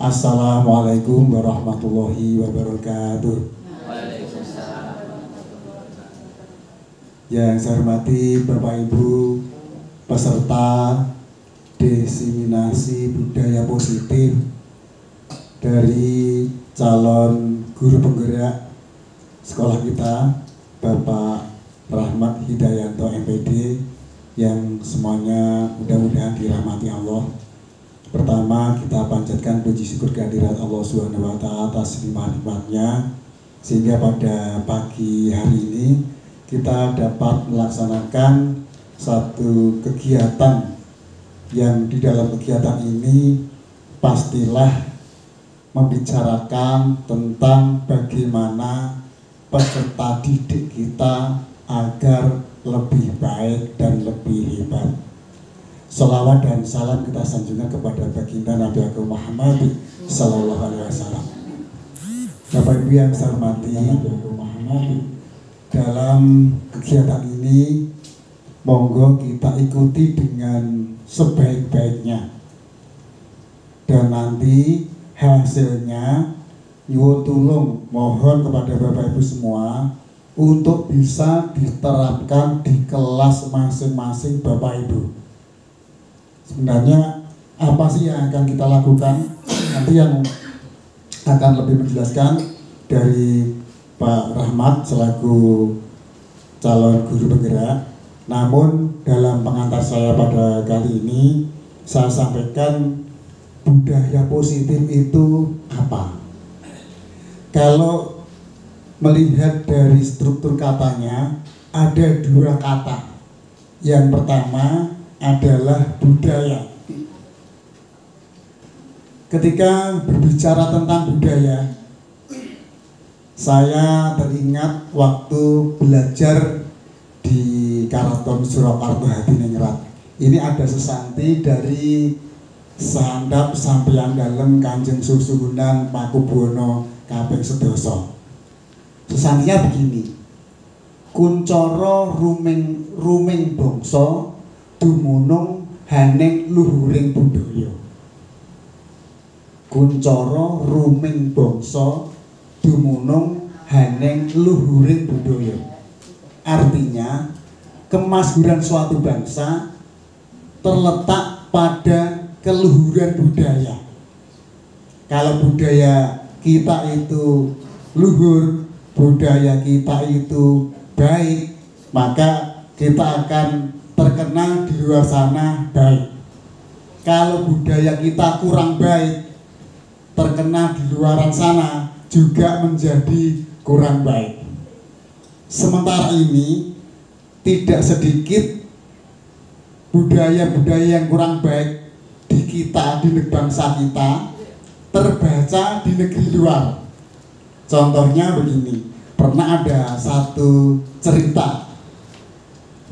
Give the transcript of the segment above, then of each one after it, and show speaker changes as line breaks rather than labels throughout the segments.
Assalamualaikum warahmatullahi wabarakatuh. Yang saya hormati Bapak Ibu peserta diseminasi budaya positif dari calon guru penggerak sekolah kita, Bapak Rahmat Hidayanto MPD, yang semuanya mudah-mudahan dirahmati Allah. Pertama, kita panjatkan puji syukur kehadirat Allah Subhanahu wa Ta'ala atas limpah-limpahnya, sehingga pada pagi hari ini kita dapat melaksanakan satu kegiatan yang di dalam kegiatan ini pastilah membicarakan tentang bagaimana peserta didik kita agar lebih baik dan lebih hebat. Sholawat dan salam kita sanjungkan kepada baginda Nabi Agung Muhammad Sallallahu Alaihi Wasallam. Bapak Ibu yang saya hormati, dalam kegiatan ini monggo kita ikuti dengan sebaik-baiknya, dan nanti hasilnya nyuwun tulung mohon kepada Bapak Ibu semua untuk bisa diterapkan di kelas masing-masing Bapak Ibu. Sebenarnya apa sih yang akan kita lakukan? Nanti yang akan lebih menjelaskan dari Pak Rahmat selaku calon guru penggerak. Namun dalam pengantar saya pada kali ini, saya sampaikan budaya positif itu apa. Kalau melihat dari struktur katanya, ada dua kata. Yang pertama adalah budaya. Ketika berbicara tentang budaya, saya teringat waktu belajar di Karaton Surakarta Hadiningrat. Ini ada sesanti dari Sandap Sampeyan Dalem Kanjeng Susuhunan Pakubuwana kaping 11. Sesantinya begini: kuncoro ruming bangsa dumunung haning luhuring budaya. Kuncoro ruming bangsa dumunung haning luhuring budaya. Artinya, kemakmuran suatu bangsa terletak pada keluhuran budaya. Kalau budaya kita itu luhur, budaya kita itu baik, maka kita akan terkenal di luar sana baik. Kalau budaya kita kurang baik, terkenal di luar sana juga menjadi kurang baik. Sementara ini tidak sedikit budaya-budaya yang kurang baik di kita, di negeri bangsa kita, terbaca di negeri luar. Contohnya begini, pernah ada satu cerita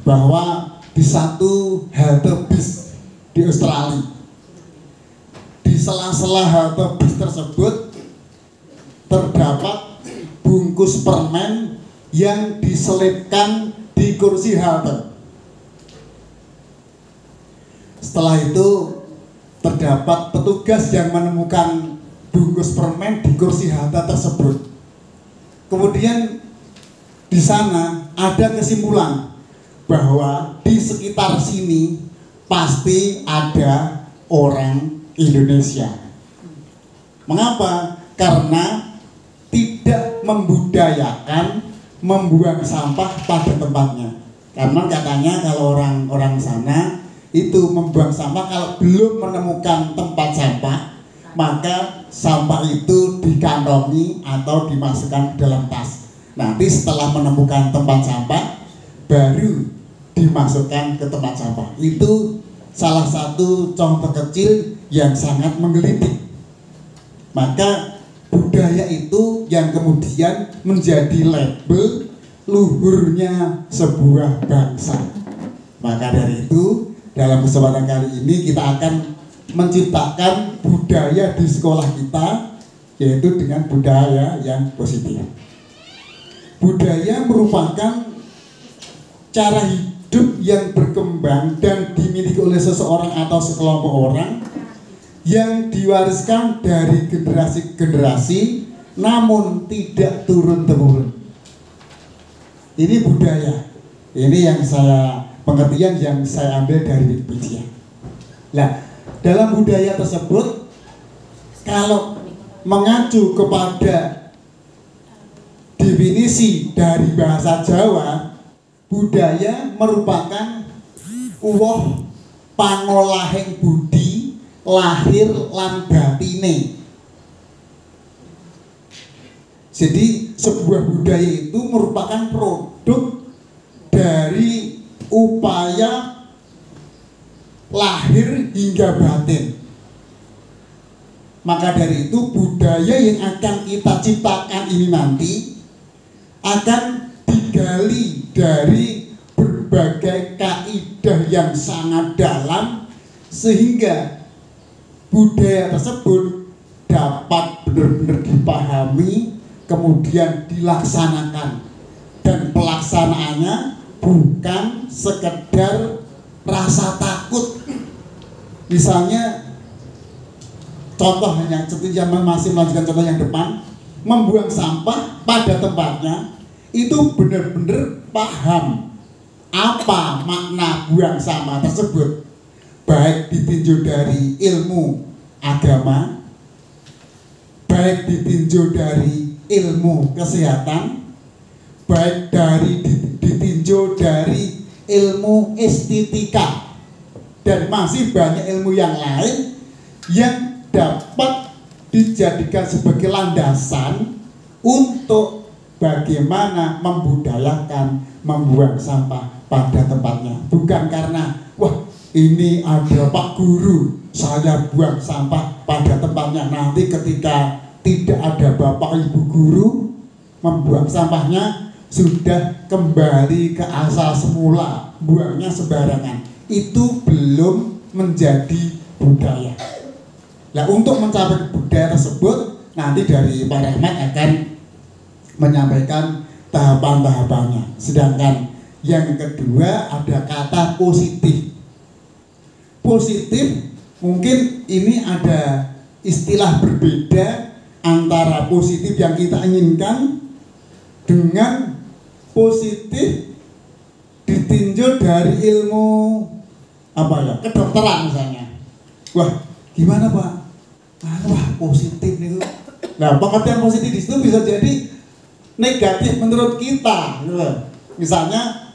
bahwa di satu halte bis di Australia, di sela-sela halte bis tersebut terdapat bungkus permen yang diselipkan di kursi halte. Setelah itu terdapat petugas yang menemukan bungkus permen di kursi halte tersebut. Kemudian di sana ada kesimpulan bahwa di sekitar sini pasti ada orang Indonesia. Mengapa? Karena tidak membudayakan membuang sampah pada tempatnya. Karena katanya kalau orang-orang sana itu membuang sampah, kalau belum menemukan tempat sampah, maka sampah itu dikantongi atau dimasukkan ke dalam tas. Nanti setelah menemukan tempat sampah, baru dimasukkan ke tempat sampah. Itu salah satu contoh kecil yang sangat menggelitik. Maka budaya itu yang kemudian menjadi label luhurnya sebuah bangsa. Maka dari itu, dalam kesempatan kali ini kita akan menciptakan budaya di sekolah kita, yaitu dengan budaya yang positif. Budaya merupakan cara hidup yang berkembang dan dimiliki oleh seseorang atau sekelompok orang yang diwariskan dari generasi ke generasi namun tidak turun-temurun. Ini budaya. Ini yang pengertian yang saya ambil dari Wikipedia. Nah, dalam budaya tersebut kalau mengacu kepada definisi dari bahasa Jawa, budaya merupakan uwoh pangolahing budi lahir lan batine. Jadi sebuah budaya itu merupakan produk dari upaya lahir hingga batin. Maka dari itu budaya yang akan kita ciptakan ini nanti akan digali dari berbagai kaidah yang sangat dalam sehingga budaya tersebut dapat benar-benar dipahami kemudian dilaksanakan, dan pelaksanaannya bukan sekedar rasa takut. Misalnya contoh hanya yang masih melanjutkan contoh yang depan, membuang sampah pada tempatnya itu benar-benar paham apa makna buang sampah tersebut, baik ditinjau dari ilmu agama, baik ditinjau dari ilmu kesehatan, baik dari ditinjau dari ilmu estetika, dan masih banyak ilmu yang lain yang dapat dijadikan sebagai landasan untuk bagaimana membudayakan membuang sampah pada tempatnya. Bukan karena wah ini ada Pak Guru, saya buang sampah pada tempatnya, nanti ketika tidak ada Bapak Ibu Guru membuang sampahnya sudah kembali ke asal semula, buangnya sembarangan. Itu belum menjadi budaya. Nah, untuk mencapai budaya tersebut nanti dari Pak Rahmat akan menyampaikan tahapan-tahapannya. Sedangkan yang kedua ada kata positif. Positif mungkin ini ada istilah berbeda antara positif yang kita inginkan dengan positif ditinjau dari ilmu kedokteran misalnya. Wah, gimana Pak? Wah, positif nih. Nah, pengertian positif di situ bisa jadi negatif menurut kita. Misalnya,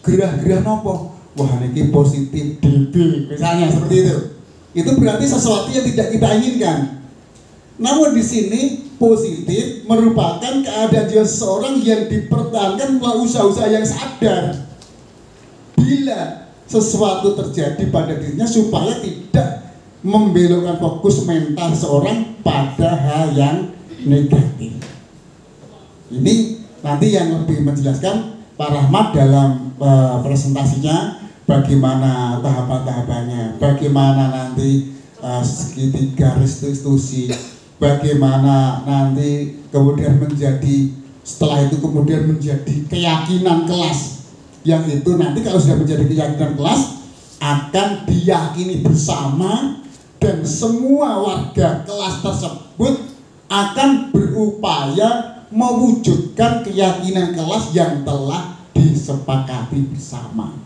gerah-gerah nopo? Wah, ini positif DB, misalnya seperti itu. Itu berarti sesuatu yang tidak kita inginkan. Namun di sini positif merupakan keadaan jiwa seseorang yang dipertahankan melalui usaha-usaha yang sadar. Bila sesuatu terjadi pada dirinya supaya tidak membelokkan fokus mental seorang pada hal yang negatif. Ini nanti yang lebih menjelaskan Pak Rahmat dalam presentasinya, bagaimana tahapan-tahapannya, bagaimana nanti segitiga restitusi, bagaimana nanti kemudian setelah itu kemudian menjadi keyakinan kelas, yang itu nanti kalau sudah menjadi keyakinan kelas akan diyakini bersama, dan semua warga kelas tersebut akan berupaya mewujudkan keyakinan kelas yang telah disepakati bersama.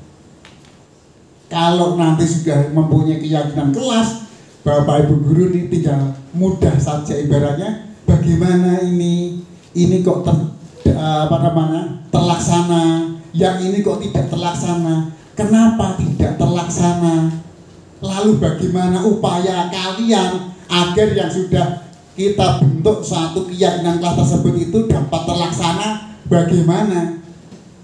Kalau nanti sudah mempunyai keyakinan kelas, Bapak Ibu Guru ini tinggal mudah saja ibaratnya, bagaimana ini kok terlaksana, yang ini kok tidak terlaksana, kenapa tidak terlaksana, lalu bagaimana upaya kalian agar yang sudah kita bentuk suatu keyakinan kelas tersebut itu dapat terlaksana bagaimana.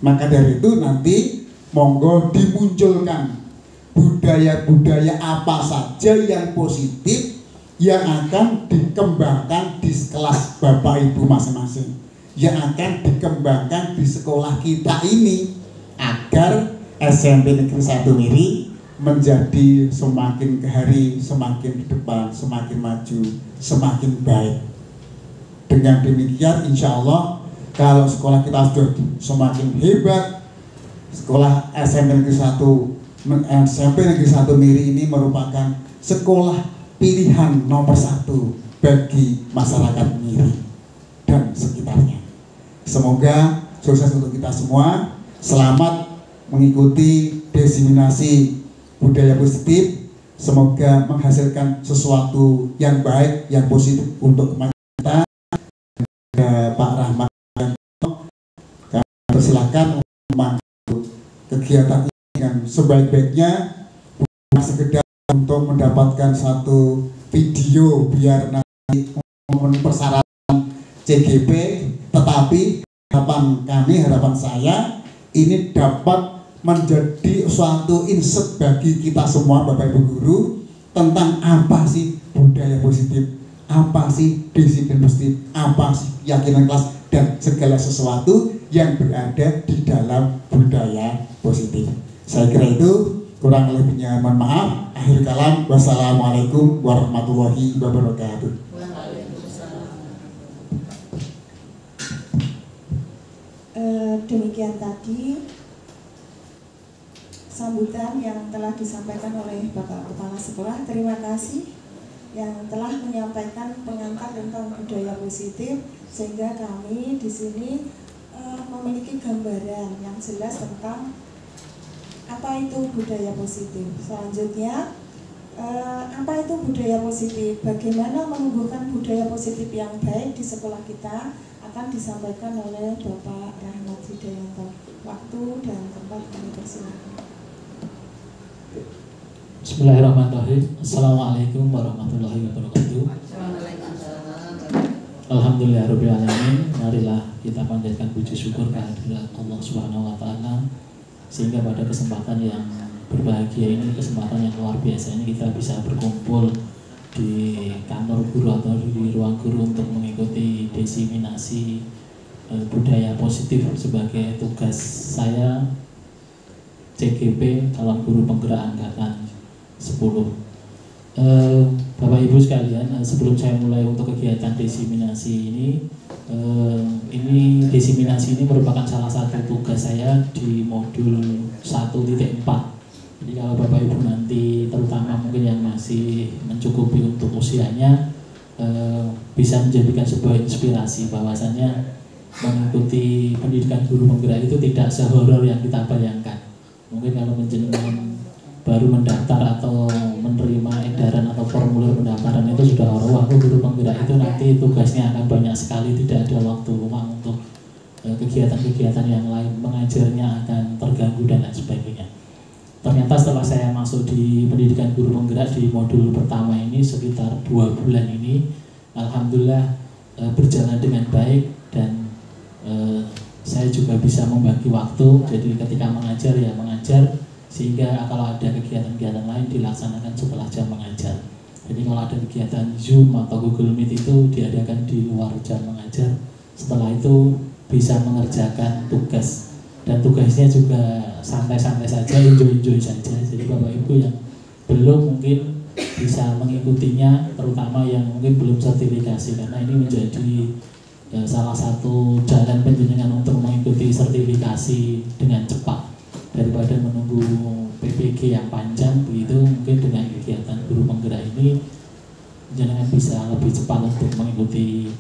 Maka dari itu nanti monggo dimunculkan budaya-budaya apa saja yang positif yang akan dikembangkan di kelas Bapak Ibu masing-masing, yang akan dikembangkan di sekolah kita ini, agar SMP Negeri 1 Miri menjadi semakin ke hari, semakin ke depan, semakin maju, semakin baik. Dengan demikian insya Allah kalau sekolah kita sudah semakin hebat, sekolah SMP Negeri 1 Miri ini merupakan sekolah pilihan nomor satu bagi masyarakat Miri dan sekitarnya. Semoga sukses untuk kita semua. Selamat mengikuti diseminasi budaya positif. Semoga menghasilkan sesuatu yang baik, yang positif untuk kita. Pak Rahmat, kami persilakan untuk kegiatan ini dengan sebaik-baiknya, bukan sekedar untuk mendapatkan satu video biar nanti memenuhi persyaratan CGP, tetapi harapan saya ini dapat menjadi suatu insight bagi kita semua Bapak Ibu guru tentang apa sih budaya positif, apa sih disiplin positif, apa sih keyakinan kelas, dan segala sesuatu yang berada di dalam budaya positif. Saya kira itu, kurang lebihnya mohon maaf. Akhir kalam, wassalamualaikum warahmatullahi wabarakatuh.
Demikian tadi sambutan yang telah disampaikan oleh Bapak Kepala Sekolah. Terima kasih yang telah menyampaikan pengantar tentang budaya positif, sehingga kami di sini memiliki gambaran yang jelas tentang apa itu budaya positif. Selanjutnya, apa itu budaya positif? Bagaimana menumbuhkan budaya positif yang baik di sekolah kita akan disampaikan oleh Bapak Rahmat Hidayanto. Waktu dan tempat kami persilakan.
Bismillahirrahmanirrahim. Assalamualaikum warahmatullahi wabarakatuh. Alhamdulillahirabbil alamin. Marilah kita panjatkan puji syukur kehadirat Allah Subhanahu wa taala, sehingga pada kesempatan yang berbahagia ini, kesempatan yang luar biasa ini, kita bisa berkumpul di kantor guru atau di ruang guru untuk mengikuti diseminasi budaya positif sebagai tugas saya CGP Kawan Guru Penggerak Angkatan 10. Bapak Ibu sekalian, sebelum saya mulai untuk kegiatan diseminasi ini diseminasi ini merupakan salah satu tugas saya di modul 1.4. Jadi kalau Bapak Ibu nanti, terutama mungkin yang masih mencukupi untuk usianya, bisa menjadikan sebuah inspirasi bahwasannya mengikuti pendidikan guru penggerak itu tidak sehoror yang kita bayangkan. Mungkin kalau menjenengan baru mendaftar atau menerima edaran atau formulir pendaftaran itu sudah wah, guru penggerak itu nanti tugasnya akan banyak sekali, tidak ada waktu luang untuk kegiatan-kegiatan yang lain, mengajarnya akan terganggu dan lain sebagainya. Ternyata setelah saya masuk di pendidikan guru penggerak di modul pertama ini sekitar 2 bulan ini, alhamdulillah berjalan dengan baik, dan saya juga bisa membagi waktu. Jadi ketika mengajar ya mengajar, sehingga kalau ada kegiatan-kegiatan lain dilaksanakan setelah jam mengajar. Jadi kalau ada kegiatan Zoom atau Google Meet itu diadakan di luar jam mengajar. Setelah itu bisa mengerjakan tugas, dan tugasnya juga santai-santai saja, enjoy saja. Jadi Bapak Ibu yang belum mungkin bisa mengikutinya, terutama yang mungkin belum sertifikasi, karena ini menjadi salah satu jalan penjenengan untuk mengikuti sertifikasi dengan cepat daripada menunggu PPG yang panjang. Begitu mungkin dengan kegiatan guru penggerak ini jenengan bisa lebih cepat untuk mengikuti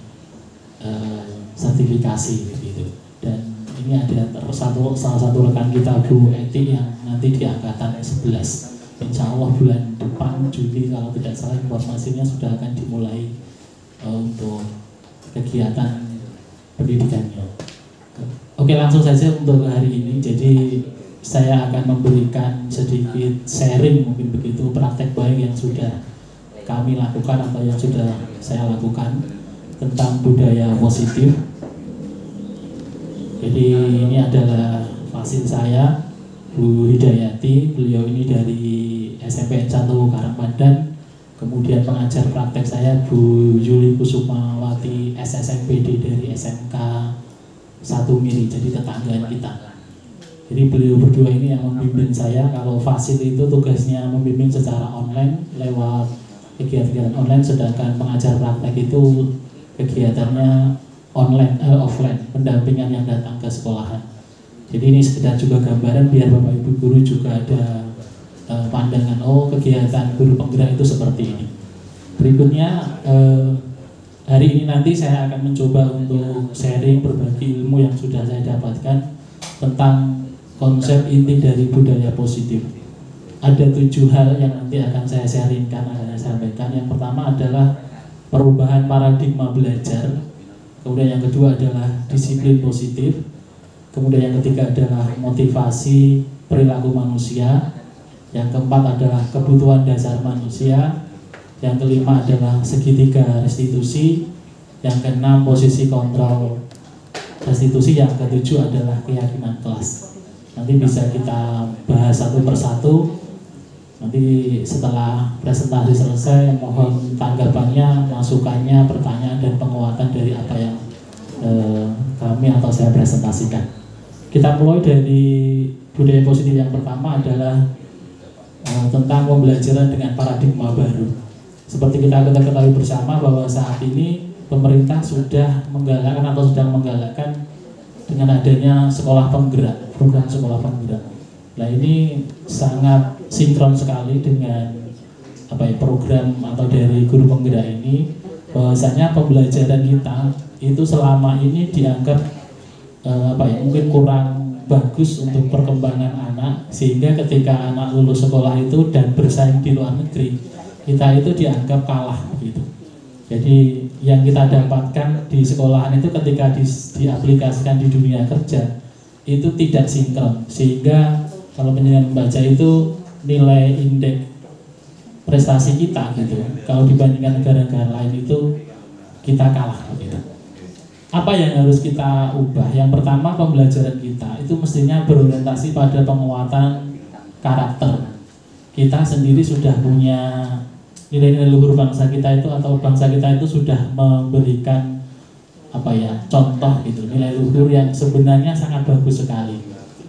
sertifikasi begitu. Dan ini ada salah satu rekan kita Bu Eti yang nanti di angkatan 11. Insya Allah bulan depan Juli kalau tidak salah informasinya sudah akan dimulai untuk kegiatan pendidikannya. Oke, langsung saja untuk hari ini. Jadi saya akan memberikan sedikit sharing mungkin begitu praktek baik yang sudah kami lakukan atau yang sudah saya lakukan tentang budaya positif. Jadi ini adalah vaksin saya, Bu Hidayati. Beliau ini dari SMPN 1 Karangpandan. Kemudian pengajar praktek saya Bu Yuli Kusumawati SSMPD dari SMK 1 Miri, jadi tetanggaan kita. Jadi beliau berdua ini yang membimbing saya. Kalau fasil itu tugasnya membimbing secara online lewat kegiatan online, sedangkan pengajar praktek itu kegiatannya online, offline, pendampingan yang datang ke sekolahan. Jadi ini sekedar juga gambaran biar Bapak Ibu guru juga ada pandangan, oh kegiatan guru penggerak itu seperti ini. Berikutnya hari ini nanti saya akan mencoba untuk sharing berbagi ilmu yang sudah saya dapatkan tentang konsep inti dari budaya positif. Ada 7 hal yang nanti akan saya sharingkan, akan saya sampaikan. Yang pertama adalah perubahan paradigma belajar. Kemudian yang kedua adalah disiplin positif. Kemudian yang ketiga adalah motivasi perilaku manusia. Yang keempat adalah kebutuhan dasar manusia. Yang kelima adalah segitiga restitusi. Yang keenam posisi kontrol restitusi. Yang ketujuh adalah keyakinan kelas. Nanti bisa kita bahas satu persatu. Nanti setelah presentasi selesai, mohon tanggapannya, masukannya, pertanyaan dan penguatan dari apa yang kami atau saya presentasikan. Kita mulai dari budaya positif. Yang pertama adalah tentang pembelajaran dengan paradigma baru. Seperti kita ketahui bersama bahwa saat ini pemerintah sudah menggalakkan atau sedang menggalakkan dengan adanya sekolah penggerak, program sekolah penggerak. Nah ini sangat sinkron sekali dengan program atau dari guru penggerak ini, bahwasanya pembelajaran kita itu selama ini dianggap mungkin kurang bagus untuk perkembangan anak, sehingga ketika anak lulus sekolah itu dan bersaing di luar negeri, kita itu dianggap kalah gitu. Jadi yang kita dapatkan di sekolahan itu ketika diaplikasikan di dunia kerja itu tidak sinkron, sehingga kalau penjenengan membaca itu nilai indeks prestasi kita gitu, kalau dibandingkan negara-negara lain itu kita kalah gitu. Apa yang harus kita ubah? Yang pertama, pembelajaran kita itu mestinya berorientasi pada penguatan karakter. Kita sendiri sudah punya nilai-nilai luhur bangsa kita itu, atau bangsa kita itu sudah memberikan contoh gitu, nilai luhur yang sebenarnya sangat bagus sekali,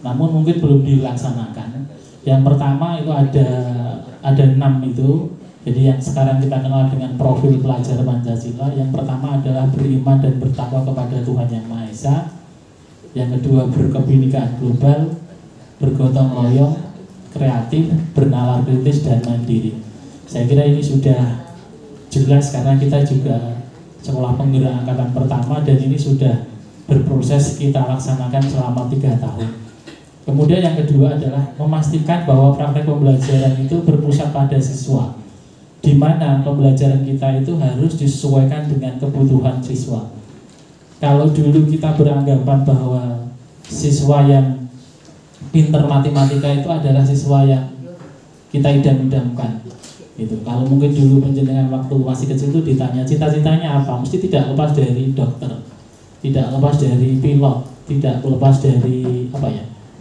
namun mungkin belum dilaksanakan. Yang pertama itu ada 6 itu. Jadi yang sekarang kita kenal dengan profil pelajar Pancasila. Yang pertama adalah beriman dan bertakwa kepada Tuhan Yang Maha Esa. Yang kedua berkebinekaan global, bergotong royong, kreatif, bernalar kritis dan mandiri. Saya kira ini sudah jelas karena kita juga sekolah penggerak angkatan pertama dan ini sudah berproses kita laksanakan selama 3 tahun. Kemudian yang kedua adalah memastikan bahwa praktek pembelajaran itu berpusat pada siswa, di mana pembelajaran kita itu harus disesuaikan dengan kebutuhan siswa. Kalau dulu kita beranggapan bahwa siswa yang pinter matematika itu adalah siswa yang kita idam-idamkan gitu. Kalau mungkin dulu penjenengan waktu masih kecil itu ditanya cita-citanya apa, mesti tidak lepas dari dokter, tidak lepas dari pilot, tidak lepas dari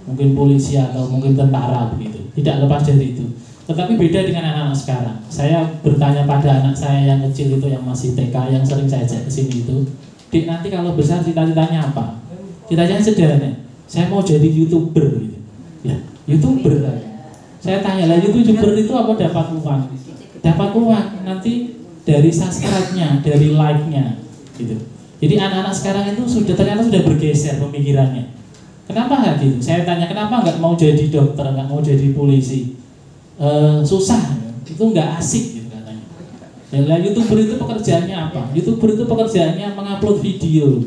mungkin polisi atau mungkin tentara begitu, tidak lepas dari itu. Tetapi beda dengan anak-anak sekarang. Saya bertanya pada anak saya yang kecil itu, yang masih TK, yang sering saya ajak ke sini itu, "Dik, nanti kalau besar cita-citanya apa?" Cita-citanya sederhana, "Saya mau jadi YouTuber." Gitu. Ya, YouTuber. Saya tanya, "Lah YouTuber itu apa dapat uang?" Dapat uang nanti dari subscribe-nya, dari like-nya gitu. Jadi anak-anak sekarang itu ternyata sudah bergeser pemikirannya. Kenapa nggak gitu? Saya tanya, kenapa nggak mau jadi dokter, nggak mau jadi polisi? Susah, itu nggak asik gitu katanya. Ya, YouTuber itu pekerjaannya apa? YouTuber itu pekerjaannya mengupload video.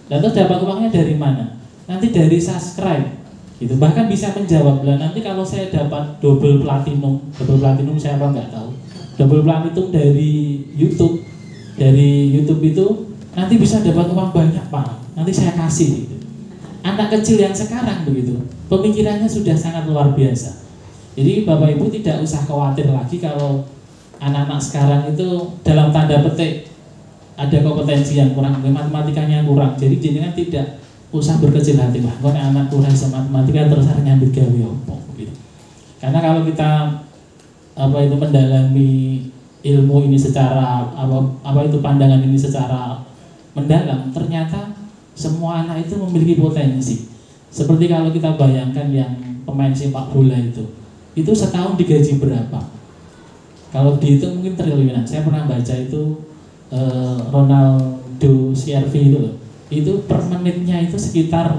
Dan terus dapat uangnya dari mana? Nanti dari subscribe gitu. Bahkan bisa menjawab, nanti kalau saya dapat double platinum saya nggak tahu. Double platinum dari YouTube itu nanti bisa dapat uang banyak Pak. Nanti saya kasih gitu. Anak kecil yang sekarang begitu, pemikirannya sudah sangat luar biasa. Jadi Bapak Ibu tidak usah khawatir lagi kalau anak-anak sekarang itu dalam tanda petik ada kompetensi yang kurang, matematikanya kurang. Jadi jenengan tidak usah berkecil hati, Pak. Kalau anak kurang sama matematika terus nyambut gawe opo gitu. Karena kalau kita mendalami ilmu ini secara pandangan ini secara mendalam, ternyata semua anak itu memiliki potensi. Seperti kalau kita bayangkan yang pemain sepak bola itu setahun digaji berapa? Kalau dihitung mungkin triliunan. Saya pernah baca itu Ronaldo CR7 itu loh. Itu per menitnya itu sekitar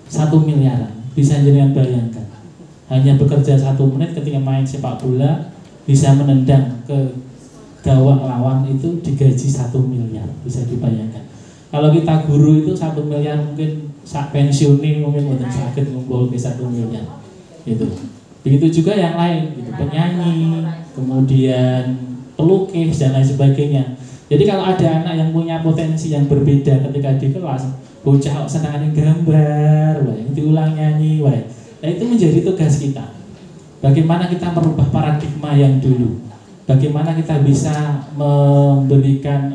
1 miliaran. Bisa jenengan bayangkan. Hanya bekerja 1 menit ketika main sepak bola bisa menendang ke gawang lawan itu digaji 1 miliar, bisa dibayangkan. Kalau kita guru itu 1 miliar mungkin sak pensiunin mungkin mboten saged ngumpul ke 1 miliar. Gitu. Begitu juga yang lain, gitu, penyanyi, kemudian pelukis dan lain sebagainya. Jadi kalau ada anak yang punya potensi yang berbeda ketika di kelas, bocah senang gambar, yang diulang nyanyi, nah itu menjadi tugas kita. Bagaimana kita merubah paradigma yang dulu? Bagaimana kita bisa memberikan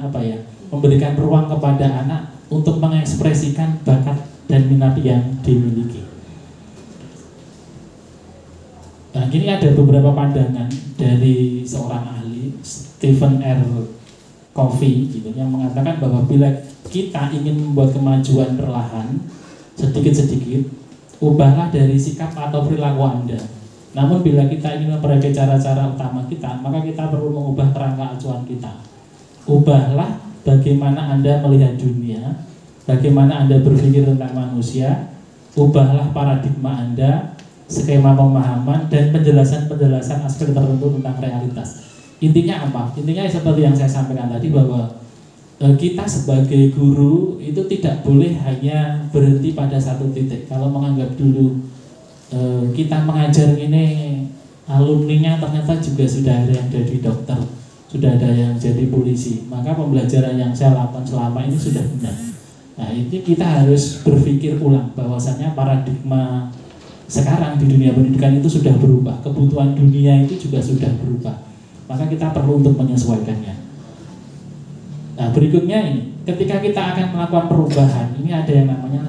memberikan ruang kepada anak untuk mengekspresikan bakat dan minat yang dimiliki. Nah, ini ada beberapa pandangan dari seorang ahli, Stephen R. Covey, gitu, yang mengatakan bahwa bila kita ingin membuat kemajuan perlahan, sedikit-sedikit, ubahlah dari sikap atau perilaku Anda. Namun bila kita ingin memperbaiki cara-cara utama kita, maka kita perlu mengubah kerangka acuan kita. Ubahlah bagaimana Anda melihat dunia, bagaimana Anda berpikir tentang manusia, ubahlah paradigma Anda, skema pemahaman dan penjelasan-penjelasan aspek tertentu tentang realitas. Intinya apa? Intinya seperti yang saya sampaikan tadi, bahwa kita sebagai guru itu tidak boleh hanya berhenti pada satu titik. Kalau menganggap dulu kita mengajar ini alumninya ternyata juga sudah ada yang jadi dokter, sudah ada yang jadi polisi, maka pembelajaran yang saya lakukan selama ini sudah benar. Nah, ini kita harus berpikir ulang bahwasanya paradigma sekarang di dunia pendidikan itu sudah berubah, kebutuhan dunia itu juga sudah berubah, maka kita perlu untuk menyesuaikannya. Nah, berikutnya ini, ketika kita akan melakukan perubahan, ini ada yang namanya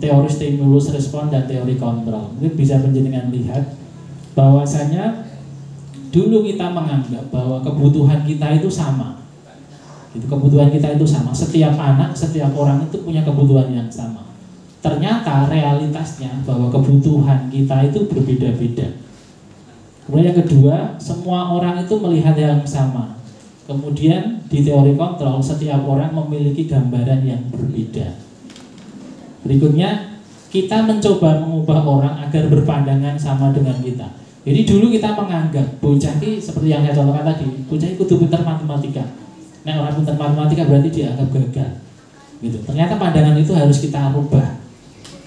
teori stimulus respon dan teori kontrol. Mungkin bisa penjenengan lihat bahwasanya dulu kita menganggap bahwa kebutuhan kita itu sama. Itu kebutuhan kita itu sama. Setiap anak, setiap orang itu punya kebutuhan yang sama. Ternyata realitasnya bahwa kebutuhan kita itu berbeda-beda. Kemudian yang kedua, semua orang itu melihat yang sama. Kemudian di teori kontrol, setiap orang memiliki gambaran yang berbeda. Berikutnya, kita mencoba mengubah orang agar berpandangan sama dengan kita. Jadi dulu kita menganggap bocah ini seperti yang saya contohkan tadi, bocah itu kudu pintar matematika. Nah, orang pintar matematika berarti dianggap gagal. Gitu. Ternyata pandangan itu harus kita rubah.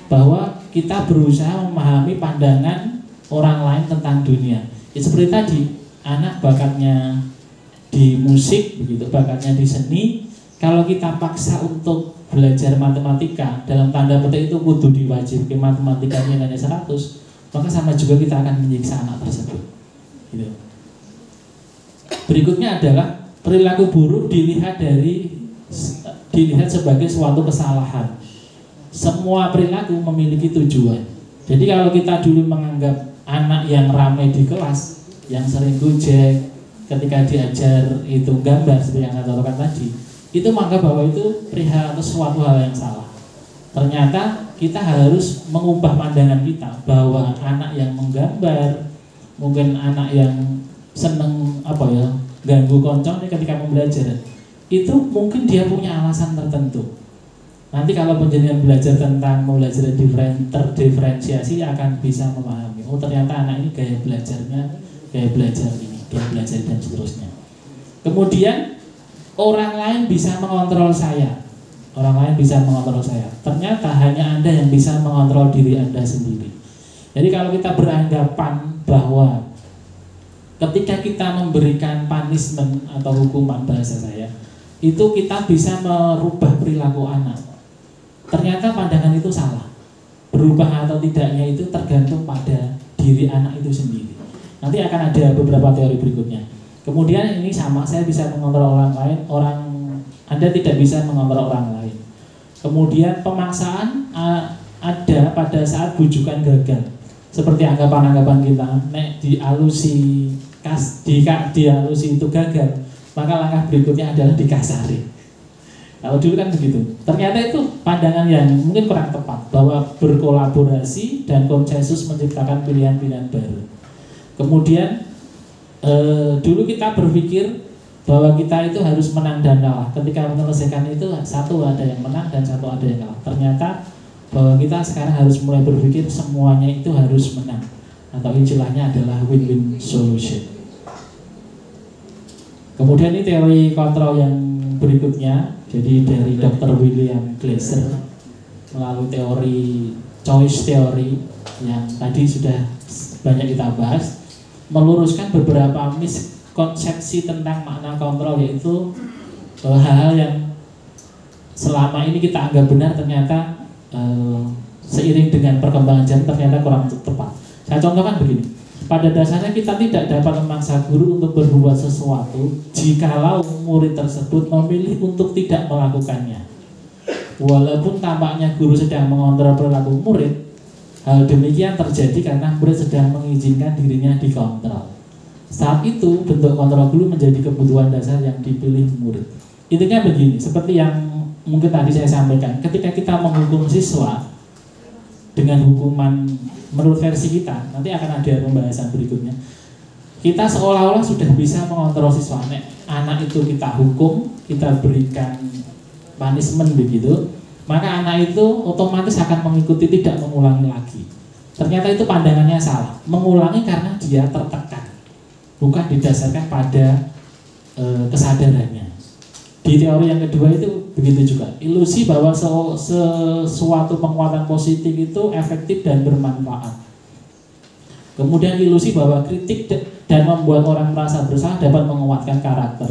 Bahwa kita berusaha memahami pandangan orang lain tentang dunia. Ya, seperti tadi, anak bakatnya di musik, begitu, bakatnya di seni. Kalau kita paksa untuk belajar matematika, dalam tanda petik itu kudu diwajibkan matematikanya hanya 100, maka sama juga kita akan menyiksa anak tersebut. Gitu. Berikutnya adalah perilaku buruk dilihat sebagai suatu kesalahan. Semua perilaku memiliki tujuan. Jadi kalau kita dulu menganggap anak yang ramai di kelas, yang sering gojek, ketika diajar itu gambar seperti yang saya katakan tadi, itu menganggap bahwa itu perihal atau suatu hal yang salah. Ternyata kita harus mengubah pandangan kita bahwa anak yang menggambar, mungkin anak yang seneng ganggu koncongnya ketika membelajar, itu mungkin dia punya alasan tertentu. Nanti kalau penjenengan belajar tentang terdiferensiasi akan bisa memahami, oh ternyata anak ini gaya belajarnya gaya belajar ini, gaya belajar dan seterusnya. Kemudian orang lain bisa mengontrol saya. Orang lain bisa mengontrol saya. Ternyata hanya Anda yang bisa mengontrol diri Anda sendiri. Jadi kalau kita beranggapan bahwa ketika kita memberikan punishment atau hukuman, bahasa saya, itu kita bisa merubah perilaku anak. Ternyata pandangan itu salah. Berubah atau tidaknya itu tergantung pada diri anak itu sendiri. Nanti akan ada beberapa teori berikutnya. Kemudian ini sama, saya bisa mengontrol orang lain, Anda tidak bisa mengontrol orang lain. Kemudian pemaksaan ada pada saat bujukan gagal. Seperti anggapan-anggapan kita, nek dialusi itu gagal, maka langkah berikutnya adalah dikasari. Kalau dulu kan begitu. Ternyata itu pandangan yang mungkin kurang tepat, bahwa berkolaborasi dan konsensus menciptakan pilihan-pilihan baru. Kemudian dulu kita berpikir bahwa kita itu harus menang dan kalah. Ketika menyelesaikan itu, satu ada yang menang dan satu ada yang kalah. Ternyata bahwa kita sekarang harus mulai berpikir semuanya itu harus menang, atau istilahnya adalah win-win solution. Kemudian ini teori kontrol yang berikutnya, jadi dari Dr. William Glasser melalui teori choice theory yang tadi sudah banyak kita bahas, meluruskan beberapa miskonsepsi tentang makna kontrol, yaitu hal-hal yang selama ini kita anggap benar ternyata seiring dengan perkembangan zaman ternyata kurang tepat. Saya contohkan begini, pada dasarnya kita tidak dapat memaksa guru untuk berbuat sesuatu jikalau murid tersebut memilih untuk tidak melakukannya. Walaupun tampaknya guru sedang mengontrol perilaku murid, hal demikian terjadi karena murid sedang mengizinkan dirinya dikontrol. Saat itu bentuk kontrol guru menjadi kebutuhan dasar yang dipilih murid. Intinya begini, seperti yang mungkin tadi saya sampaikan, ketika kita menghukum siswa dengan hukuman menurut versi kita, nanti akan ada pembahasan berikutnya, kita seolah-olah sudah bisa mengontrol siswa. Anak itu kita hukum, kita berikan punishment begitu, maka anak itu otomatis akan mengikuti, tidak mengulangi lagi. Ternyata itu pandangannya salah. Mengulangi karena dia tertekan, bukan didasarkan pada kesadarannya. Di teori yang kedua itu begitu juga, ilusi bahwa sesuatu penguatan positif itu efektif dan bermanfaat. Kemudian ilusi bahwa kritik dan membuat orang merasa bersalah dapat menguatkan karakter.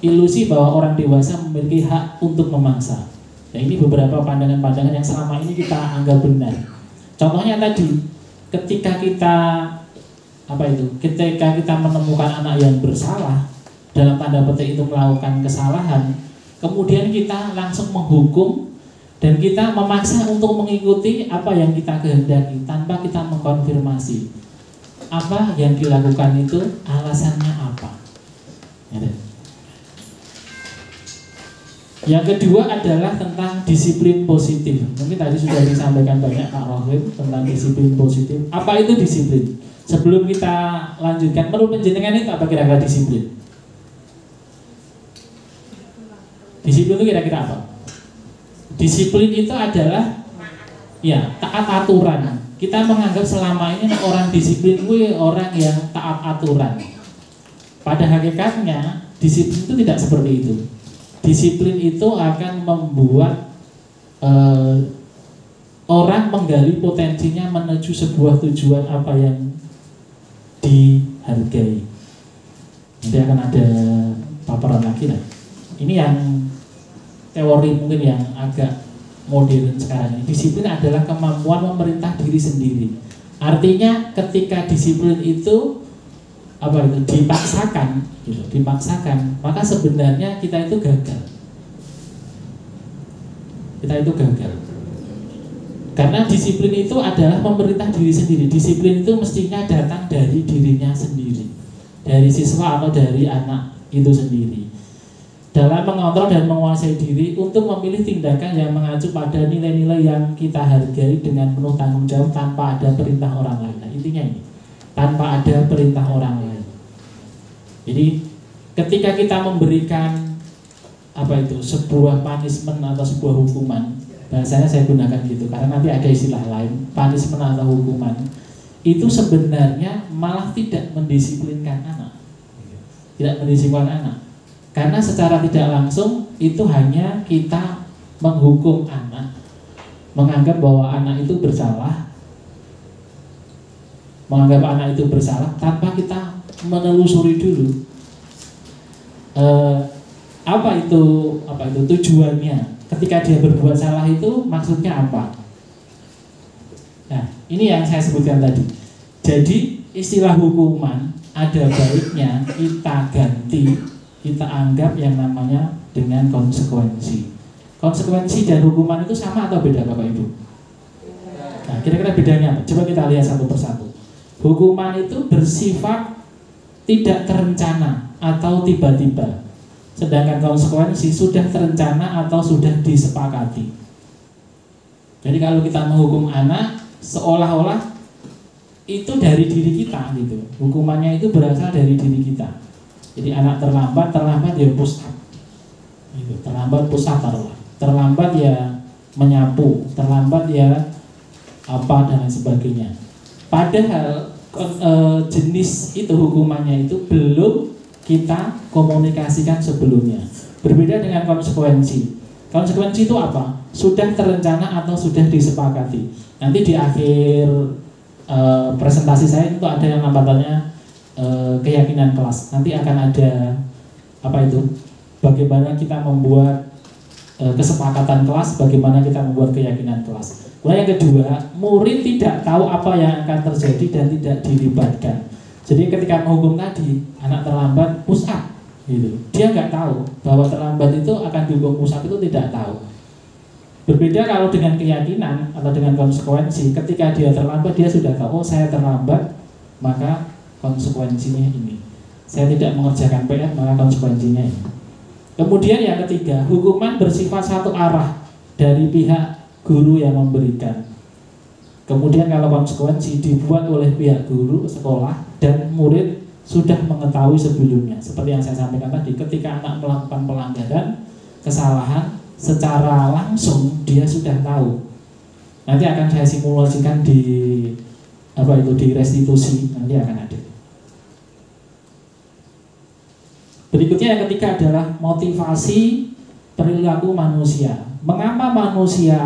Ilusi bahwa orang dewasa memiliki hak untuk memaksa. Ya, ini beberapa pandangan-pandangan yang selama ini kita anggap benar. Contohnya tadi, ketika kita menemukan anak yang bersalah, dalam tanda petik itu melakukan kesalahan, kemudian kita langsung menghukum dan kita memaksa untuk mengikuti apa yang kita kehendaki tanpa kita mengkonfirmasi apa yang dilakukan itu alasannya apa. Yang kedua adalah tentang disiplin positif. Mungkin tadi sudah disampaikan banyak Pak Rohim tentang disiplin positif. Apa itu disiplin? Sebelum kita lanjutkan, menurut penjenengan itu apa kira-kira disiplin? Disiplin itu kira-kira apa? Disiplin itu adalah ya taat aturan. Kita menganggap selama ini orang disiplin itu orang yang taat aturan. Pada hakikatnya disiplin itu tidak seperti itu. Disiplin itu akan membuat orang menggali potensinya menuju sebuah tujuan apa yang dihargai. Nanti akan ada paparan lagi lah. Ini yang teori mungkin yang agak modern sekarang ini. Disiplin adalah kemampuan memerintah diri sendiri. Artinya ketika disiplin itu dipaksakan, maka sebenarnya kita itu gagal. Karena disiplin itu adalah memerintah diri sendiri. Disiplin itu mestinya datang dari dirinya sendiri, dari siswa atau dari anak itu sendiri, dalam mengontrol dan menguasai diri untuk memilih tindakan yang mengacu pada nilai-nilai yang kita hargai dengan penuh tanggung jawab tanpa ada perintah orang lain. Nah, intinya ini, tanpa ada perintah orang lain. Jadi ketika kita memberikan sebuah punishment atau sebuah hukuman, bahasanya saya gunakan gitu karena nanti ada istilah lain, punishment atau hukuman, itu sebenarnya malah tidak mendisiplinkan anak. Tidak mendisiplinkan anak. Karena secara tidak langsung itu hanya kita menghukum anak, menganggap bahwa anak itu bersalah, tanpa kita menelusuri dulu apa itu tujuannya. Ketika dia berbuat salah itu maksudnya apa? Nah, ini yang saya sebutkan tadi. Jadi istilah hukuman ada baiknya kita ganti, kita anggap yang namanya dengan konsekuensi. Konsekuensi dan hukuman itu sama atau beda Bapak Ibu? Nah, kira-kira bedanya apa? Coba kita lihat satu persatu. Hukuman itu bersifat tidak terencana atau tiba-tiba. Sedangkan konsekuensi sudah terencana atau sudah disepakati. Jadi kalau kita menghukum anak, seolah-olah itu dari diri kita gitu. Hukumannya itu berasal dari diri kita. Jadi anak terlambat ya push up, gitu. Terlambat ya menyapu, terlambat ya apa dan lain sebagainya. Padahal jenis itu hukumannya itu belum kita komunikasikan sebelumnya. Berbeda dengan konsekuensi. Konsekuensi itu apa? Sudah terencana atau sudah disepakati. Nanti di akhir presentasi saya itu ada yang namanya keyakinan kelas. Nanti akan ada apa itu? Bagaimana kita membuat kesepakatan kelas, bagaimana kita membuat keyakinan kelas. Kemudian yang kedua, murid tidak tahu apa yang akan terjadi dan tidak dilibatkan. Jadi ketika menghukum tadi, anak terlambat push up, gitu. Dia nggak tahu bahwa terlambat itu akan dihukum push up, itu tidak tahu. Berbeda kalau dengan keyakinan atau dengan konsekuensi, ketika dia terlambat dia sudah tahu, oh saya terlambat, maka konsekuensinya ini. Saya tidak mengerjakan PR, maka konsekuensinya ini. Kemudian yang ketiga, hukuman bersifat satu arah dari pihak guru yang memberikan. Kemudian kalau konsekuensi dibuat oleh pihak guru, sekolah, dan murid sudah mengetahui sebelumnya. Seperti yang saya sampaikan tadi, ketika anak melakukan pelanggaran, kesalahan, secara langsung dia sudah tahu. Nanti akan saya simulasikan di di restitusi, nanti akan ada. Berikutnya yang ketiga adalah motivasi perilaku manusia. Mengapa manusia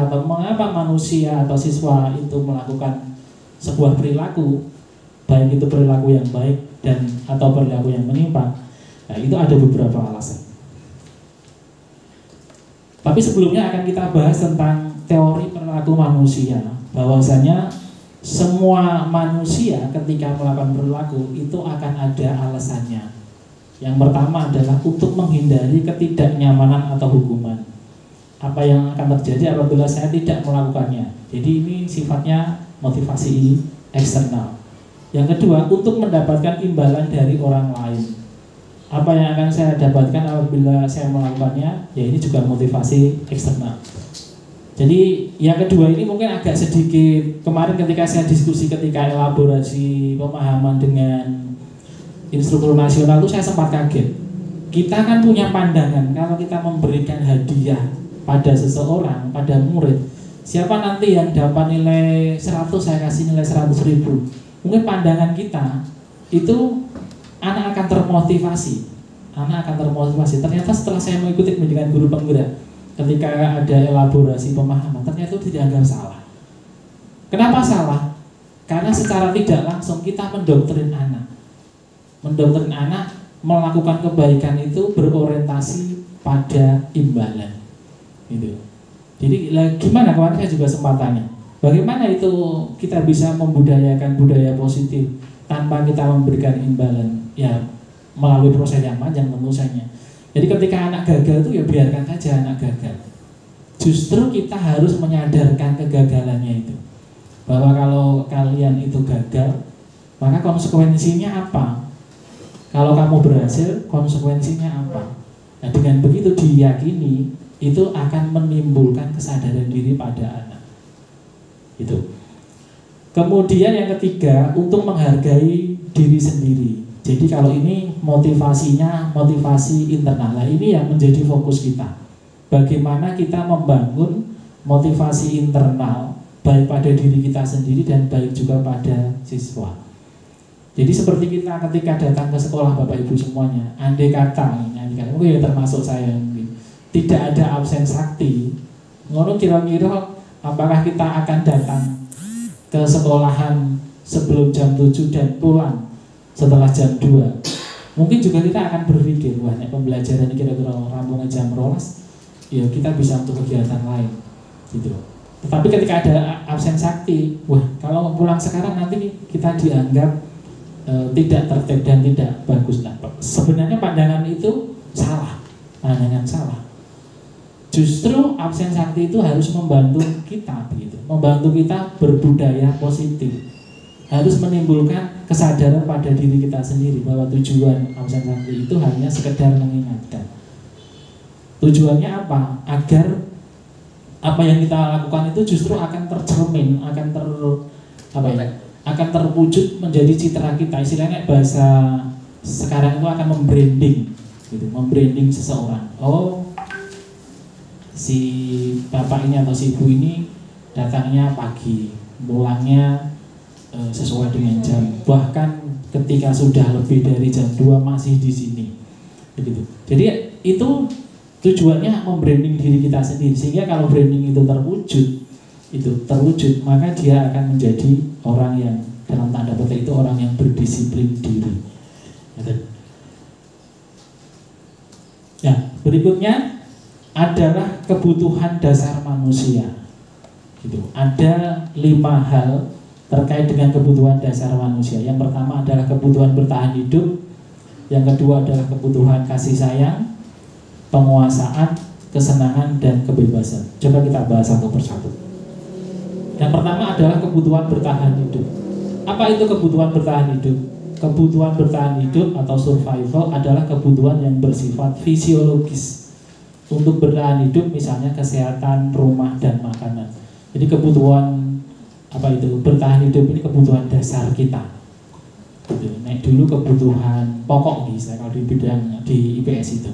atau siswa itu melakukan sebuah perilaku, baik itu perilaku yang baik atau perilaku yang menyimpang. Nah, itu ada beberapa alasan. Tapi sebelumnya akan kita bahas tentang teori perilaku manusia, bahwasanya semua manusia ketika melakukan perilaku itu akan ada alasannya. Yang pertama adalah untuk menghindari ketidaknyamanan atau hukuman. Apa yang akan terjadi apabila saya tidak melakukannya. Jadi ini sifatnya motivasi eksternal. Yang kedua, untuk mendapatkan imbalan dari orang lain. Apa yang akan saya dapatkan apabila saya melakukannya? Ya ini juga motivasi eksternal. Jadi yang kedua ini mungkin agak sedikit, kemarin ketika saya diskusi ketika elaborasi pemahaman dengan instruktur nasional itu saya sempat kaget. Kita kan punya pandangan kalau kita memberikan hadiah pada seseorang, pada murid, siapa nanti yang dapat nilai 100 saya kasih nilai 100.000. Mungkin pandangan kita itu anak akan termotivasi. Ternyata setelah saya mengikuti pendidikan guru penggerak, ketika ada elaborasi pemahaman, ternyata itu dianggap salah. Kenapa salah? Karena secara tidak langsung kita mendoktrin anak melakukan kebaikan itu berorientasi pada imbalan. Gitu. Jadi gimana, kemarin saya juga sempat tanya, bagaimana itu kita bisa membudayakan budaya positif tanpa kita memberikan imbalan? Ya melalui proses yang panjang tentu saja. Jadi ketika anak gagal itu ya biarkan saja anak gagal. Justru kita harus menyadarkan kegagalannya itu, bahwa kalau kalian itu gagal, maka konsekuensinya apa? Kalau kamu berhasil, konsekuensinya apa? Nah, dengan begitu diyakini, itu akan menimbulkan kesadaran diri pada anak. Itu. Kemudian yang ketiga, untuk menghargai diri sendiri. Jadi kalau ini motivasinya motivasi internal. Nah, ini yang menjadi fokus kita. Bagaimana kita membangun motivasi internal baik pada diri kita sendiri dan baik juga pada siswa. Jadi seperti kita ketika datang ke sekolah Bapak Ibu semuanya, andai kata mungkin ya termasuk saya mungkin, tidak ada absen sakti, ngono kira-kira apakah kita akan datang ke sekolahan sebelum jam 7 dan pulang setelah jam 2? Mungkin juga kita akan berpikir, wah pembelajaran kira-kira rampungnya jam 12, ya kita bisa untuk kegiatan lain gitu. Tetapi ketika ada absen sakti, wah kalau pulang sekarang nanti kita dianggap tidak tertib dan tidak bagus. Nah, sebenarnya pandangan itu salah, pandangan salah. Justru absen sakti itu harus membantu kita, begitu, membantu kita berbudaya positif, harus menimbulkan kesadaran pada diri kita sendiri bahwa tujuan absen sakti itu hanya sekedar mengingatkan. Tujuannya apa? Agar apa yang kita lakukan itu justru akan tercermin, akan terwujud menjadi citra kita. Istilahnya bahasa sekarang itu akan membranding, gitu, membranding seseorang. Oh, si bapak ini atau si ibu ini datangnya pagi, pulangnya sesuai dengan jam. Bahkan ketika sudah lebih dari jam 2 masih di sini. begitu. Jadi itu tujuannya membranding diri kita sendiri, sehingga kalau branding itu terwujud, maka dia akan menjadi orang yang dalam tanda petik itu orang yang berdisiplin diri. Ya, berikutnya adalah kebutuhan dasar manusia. Gitu. Ada 5 hal terkait dengan kebutuhan dasar manusia. Yang pertama adalah kebutuhan bertahan hidup, yang kedua adalah kebutuhan kasih sayang, penguasaan, kesenangan, dan kebebasan. Coba kita bahas satu persatu. Yang pertama adalah kebutuhan bertahan hidup. Apa itu kebutuhan bertahan hidup? Kebutuhan bertahan hidup atau survival adalah kebutuhan yang bersifat fisiologis. Untuk bertahan hidup misalnya kesehatan, rumah, dan makanan. Jadi kebutuhan bertahan hidup ini kebutuhan dasar kita. Naik dulu kebutuhan pokok kalau di bidang di IPS itu.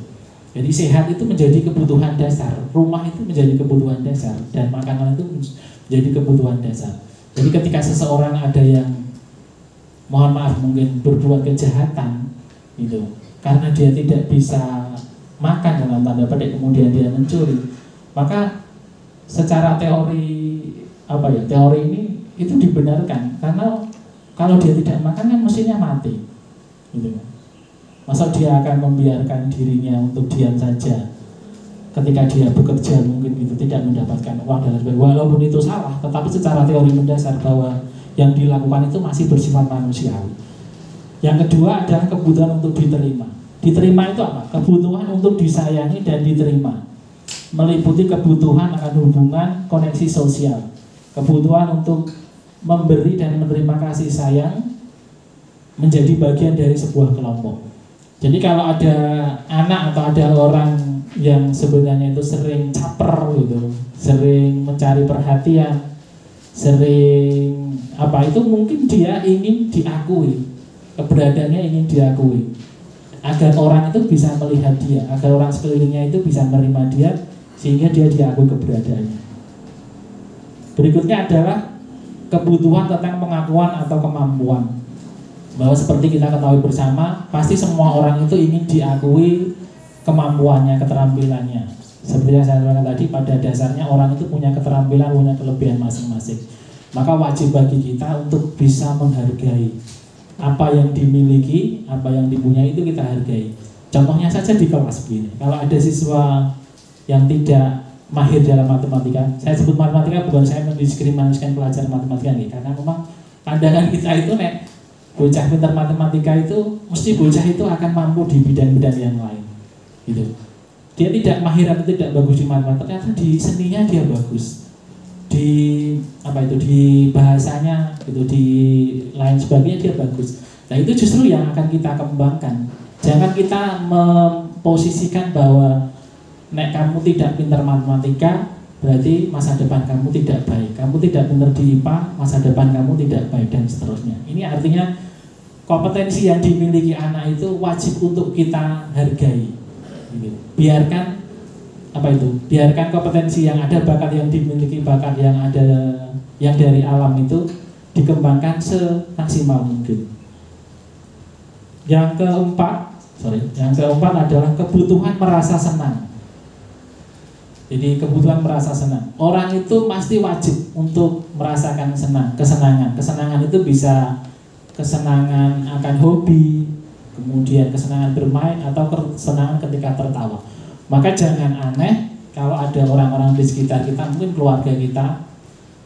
Jadi sehat itu menjadi kebutuhan dasar, rumah itu menjadi kebutuhan dasar, dan makanan itu menjadi kebutuhan dasar. Jadi ketika seseorang ada yang mohon maaf mungkin berbuat kejahatan gitu, karena dia tidak bisa makan dalam tanda petik kemudian dia mencuri, maka secara teori ini itu dibenarkan, karena kalau dia tidak makan kan mestinya mati gitu. Masa dia akan membiarkan dirinya untuk diam saja ketika dia bekerja mungkin itu tidak mendapatkan uang dan sebagainya. Walaupun itu salah, tetapi secara teori mendasar bahwa yang dilakukan itu masih bersifat manusiawi. Yang kedua adalah kebutuhan untuk diterima. Diterima itu apa? Kebutuhan untuk disayangi dan diterima, meliputi kebutuhan akan hubungan, koneksi sosial, kebutuhan untuk memberi dan menerima kasih sayang, menjadi bagian dari sebuah kelompok. Jadi kalau ada anak atau ada orang yang sebenarnya itu sering caper gitu, sering mencari perhatian, sering itu mungkin dia ingin diakui, keberadaannya ingin diakui, agar orang itu bisa melihat dia, agar orang sekelilingnya itu bisa menerima dia, sehingga dia diakui keberadaannya. Berikutnya adalah kebutuhan tentang pengakuan atau kemampuan. Bahwa seperti kita ketahui bersama, pasti semua orang itu ingin diakui kemampuannya, keterampilannya. Seperti yang saya katakan tadi, pada dasarnya orang itu punya keterampilan, punya kelebihan masing-masing. Maka wajib bagi kita untuk bisa menghargai apa yang dimiliki, apa yang dipunyai itu kita hargai. Contohnya saja di kelas begini, kalau ada siswa yang tidak mahir dalam matematika, saya sebut matematika bukan saya mendiskriminasikan pelajar matematika nih, karena memang pandangan kita itu bocah pintar matematika itu mesti bocah itu akan mampu di bidang-bidang yang lain gitu. Dia tidak mahir atau tidak bagus di matematika, ternyata di seninya dia bagus, di di bahasanya gitu, di lain sebagainya dia bagus. Nah itu justru yang akan kita kembangkan. Jangan kita memposisikan bahwa kamu tidak pintar matematika berarti masa depan kamu tidak baik, kamu tidak pintar di IPA masa depan kamu tidak baik, dan seterusnya. Ini artinya kompetensi yang dimiliki anak itu wajib untuk kita hargai. Biarkan biarkan kompetensi yang ada, bakat yang dimiliki, bakat yang ada yang dari alam itu dikembangkan semaksimal mungkin. Yang keempat adalah kebutuhan merasa senang. Jadi kebutuhan merasa senang. Orang itu pasti wajib untuk merasakan kesenangan. Kesenangan itu bisa kesenangan akan hobi, kemudian kesenangan bermain, atau kesenangan ketika tertawa. Maka jangan aneh kalau ada orang-orang di sekitar kita, mungkin keluarga kita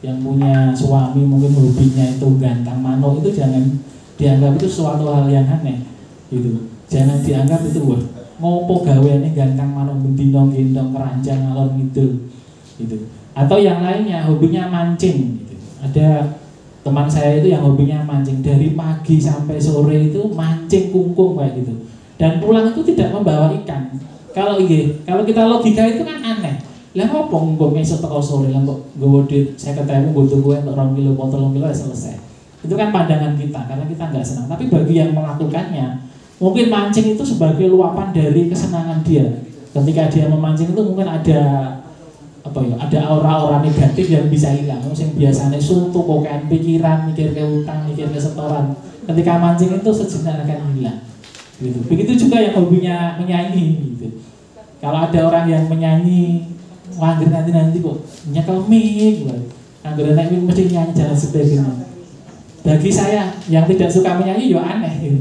yang punya suami mungkin hobinya itu gantang manuk, itu jangan dianggap itu suatu hal yang aneh gitu. Jangan dianggap itu ngopo gaweane gantang manuk bendino gendong keranjang ngalor ngidul gitu. Atau yang lainnya hobinya mancing gitu. Ada teman saya itu yang hobinya mancing, dari pagi sampai sore itu mancing kungkung kayak gitu, dan pulang itu tidak membawa ikan. Kalau kita logika itu kan aneh. Lah opo nggo esuk teko sore lah kok nggowo duit 50.000 nggo tuku entuk 2 kilo potol 3 kilo selesai. Itu kan pandangan kita karena kita nggak senang. Tapi bagi yang melakukannya, mungkin mancing itu sebagai luapan dari kesenangan dia. Ketika dia memancing itu mungkin ada aura-aura negatif yang bisa hilang. Yang biasanya suntuk, kokean pikiran, mikir ke utang, mikir ke setoran. Ketika mancing itu sejenak akan hilang. gitu. Begitu juga yang hobinya menyanyi gitu. Kalau ada orang yang menyanyi, wah nanti kok nyekel mic, anggur naik mic mesti nyanyi dan sebagainya. Bagi saya yang tidak suka menyanyi ya aneh gitu.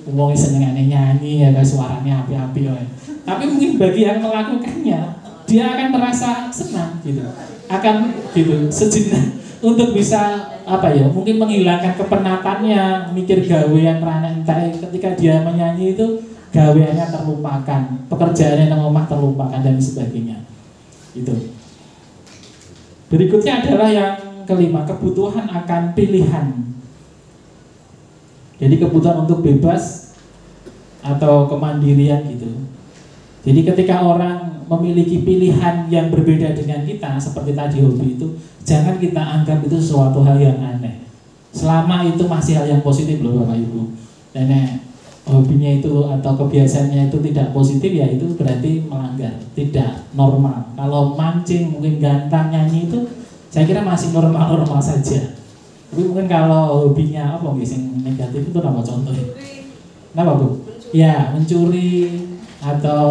Ngomongin seneng aneh nyanyi ya kayak suaranya api-api ya. Tapi mungkin bagi yang melakukannya, dia akan merasa senang gitu. Akan gitu sejenak untuk bisa apa ya, mungkin menghilangkan kepenatannya, mikir gawean rana entah ketika dia menyanyi itu gaweannya terlupakan, pekerjaannya yang rumah terlupakan dan sebagainya. Itu. Berikutnya adalah yang kelima, kebutuhan akan pilihan. Jadi kebutuhan untuk bebas atau kemandirian gitu. Jadi ketika orang memiliki pilihan yang berbeda dengan kita, seperti tadi hobi itu, jangan kita anggap itu sesuatu hal yang aneh. Selama itu masih hal yang positif loh Bapak Ibu. Dan hobinya itu atau kebiasaannya itu tidak positif, ya itu berarti melanggar, tidak normal. Kalau mancing, mungkin gantang, nyanyi itu saya kira masih normal-normal saja. Tapi mungkin kalau hobinya apa yang negatif itu apa contohnya? Kenapa Bu? Ya mencuri atau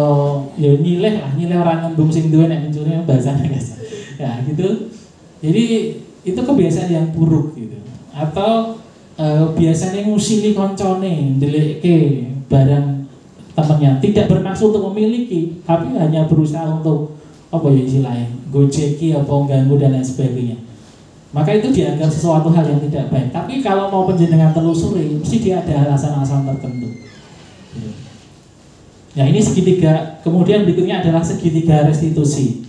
ya nyileh orang ngembung sing duwe nek mencuri bahasanya guys. Ya gitu. Jadi itu kebiasaan yang buruk gitu. Atau biasanya ngusili koncone, ndelekke barang temannya, tidak bermaksud untuk memiliki, tapi hanya berusaha untuk apa ya istilahnya, gojeki apa ganggu dan lain sebagainya. Maka itu dianggap sesuatu hal yang tidak baik. Tapi kalau mau penjenengan telusuri, mesti dia ada alasan-alasan tertentu. Nah ini segitiga. Kemudian berikutnya adalah segitiga restitusi.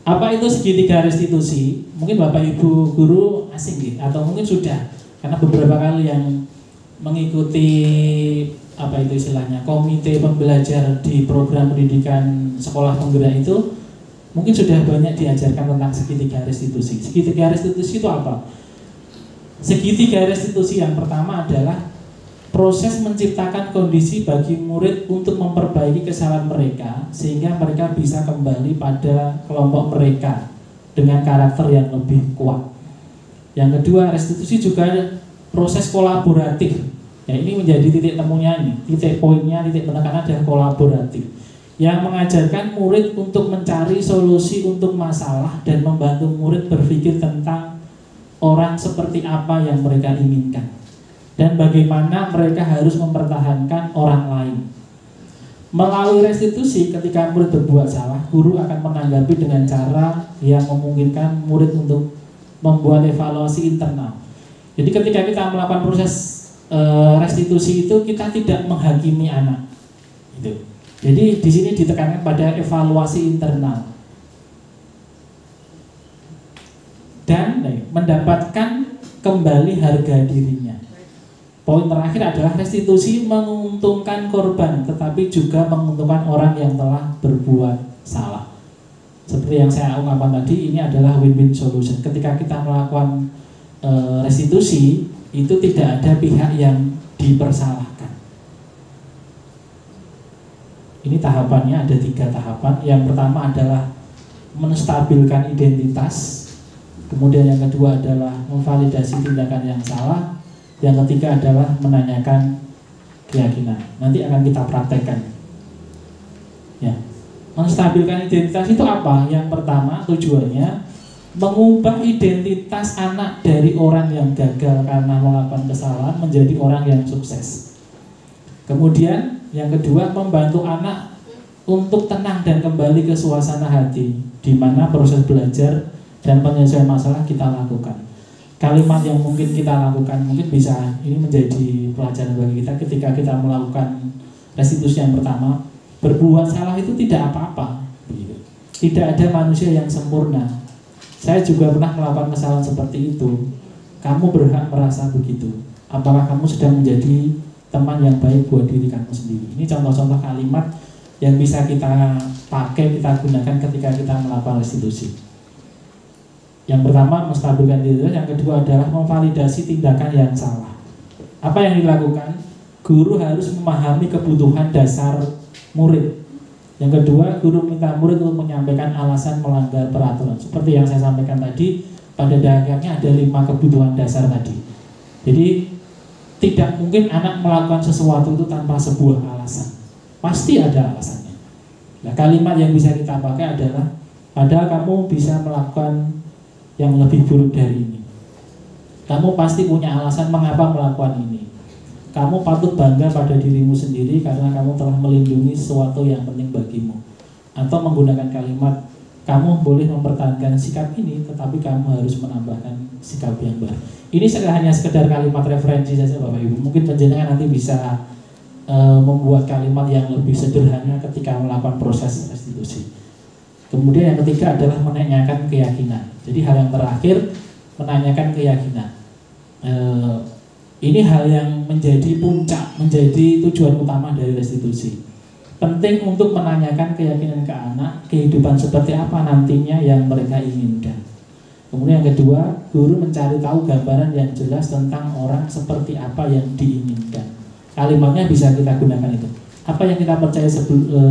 Apa itu segitiga restitusi? Mungkin Bapak Ibu guru asing gitu, atau mungkin sudah, karena beberapa kali yang mengikuti apa itu istilahnya komite pembelajar di program pendidikan sekolah penggerak itu, mungkin sudah banyak diajarkan tentang segitiga restitusi. Segitiga restitusi itu apa? Segitiga restitusi yang pertama adalah proses menciptakan kondisi bagi murid untuk memperbaiki kesalahan mereka sehingga mereka bisa kembali pada kelompok mereka dengan karakter yang lebih kuat. Yang kedua, restitusi juga proses kolaboratif. Ya ini menjadi titik temunya nih, titik poinnya, titik penekanan adalah kolaboratif, yang mengajarkan murid untuk mencari solusi untuk masalah dan membantu murid berpikir tentang orang seperti apa yang mereka inginkan dan bagaimana mereka harus mempertahankan orang lain. Melalui restitusi, ketika murid berbuat salah, guru akan menanggapi dengan cara yang memungkinkan murid untuk membuat evaluasi internal. Jadi ketika kita melakukan proses restitusi itu, kita tidak menghakimi anak. Gitu. Jadi di sini ditekankan pada evaluasi internal dan mendapatkan kembali harga dirinya. Poin terakhir adalah restitusi menguntungkan korban, tetapi juga menguntungkan orang yang telah berbuat salah. Seperti yang saya ungkapkan tadi, ini adalah win-win solution. Ketika kita melakukan restitusi, itu tidak ada pihak yang dipersalahkan. Ini tahapannya ada 3 tahapan. Yang pertama adalah menstabilkan identitas. Kemudian yang kedua adalah memvalidasi tindakan yang salah. Yang ketiga adalah menanyakan keyakinan. Nanti akan kita praktekkan. Ya. Menstabilkan identitas itu apa? Yang pertama tujuannya mengubah identitas anak dari orang yang gagal karena melakukan kesalahan menjadi orang yang sukses. Kemudian yang kedua, membantu anak untuk tenang dan kembali ke suasana hati, di mana proses belajar dan penyelesaian masalah kita lakukan. Kalimat yang mungkin kita lakukan mungkin bisa ini menjadi pelajaran bagi kita ketika kita melakukan restitusi yang pertama. Berbuat salah itu tidak apa-apa. Tidak ada manusia yang sempurna. Saya juga pernah melakukan kesalahan seperti itu. Kamu berhak merasa begitu. Apakah kamu sedang menjadi teman yang baik buat diri kamu sendiri. Ini contoh-contoh kalimat yang bisa kita pakai, kita gunakan ketika kita melakukan restitusi. Yang pertama, menstabilkan diri. Yang kedua adalah memvalidasi tindakan yang salah. Apa yang dilakukan? Guru harus memahami kebutuhan dasar murid. Yang kedua, guru minta murid untuk menyampaikan alasan melanggar peraturan. Seperti yang saya sampaikan tadi, pada dasarnya ada 5 kebutuhan dasar tadi. Jadi tidak mungkin anak melakukan sesuatu itu tanpa sebuah alasan. Pasti ada alasannya. Nah, kalimat yang bisa kita pakai adalah, padahal kamu bisa melakukan yang lebih buruk dari ini. Kamu pasti punya alasan mengapa melakukan ini. Kamu patut bangga pada dirimu sendiri karena kamu telah melindungi sesuatu yang penting bagimu. Atau menggunakan kalimat, kamu boleh mempertahankan sikap ini, tetapi kamu harus menambahkan sikap yang baru. Ini hanya sekedar kalimat referensi saja Bapak Ibu. Mungkin penjenengan nanti bisa membuat kalimat yang lebih sederhana ketika melakukan proses restitusi. Kemudian yang ketiga adalah menanyakan keyakinan. Jadi hal yang terakhir, menanyakan keyakinan. Ini hal yang menjadi puncak, menjadi tujuan utama dari restitusi. Penting untuk menanyakan keyakinan ke anak, kehidupan seperti apa nantinya yang mereka inginkan. Kemudian yang kedua, guru mencari tahu gambaran yang jelas tentang orang seperti apa yang diinginkan. Kalimatnya bisa kita gunakan itu. Apa yang kita percaya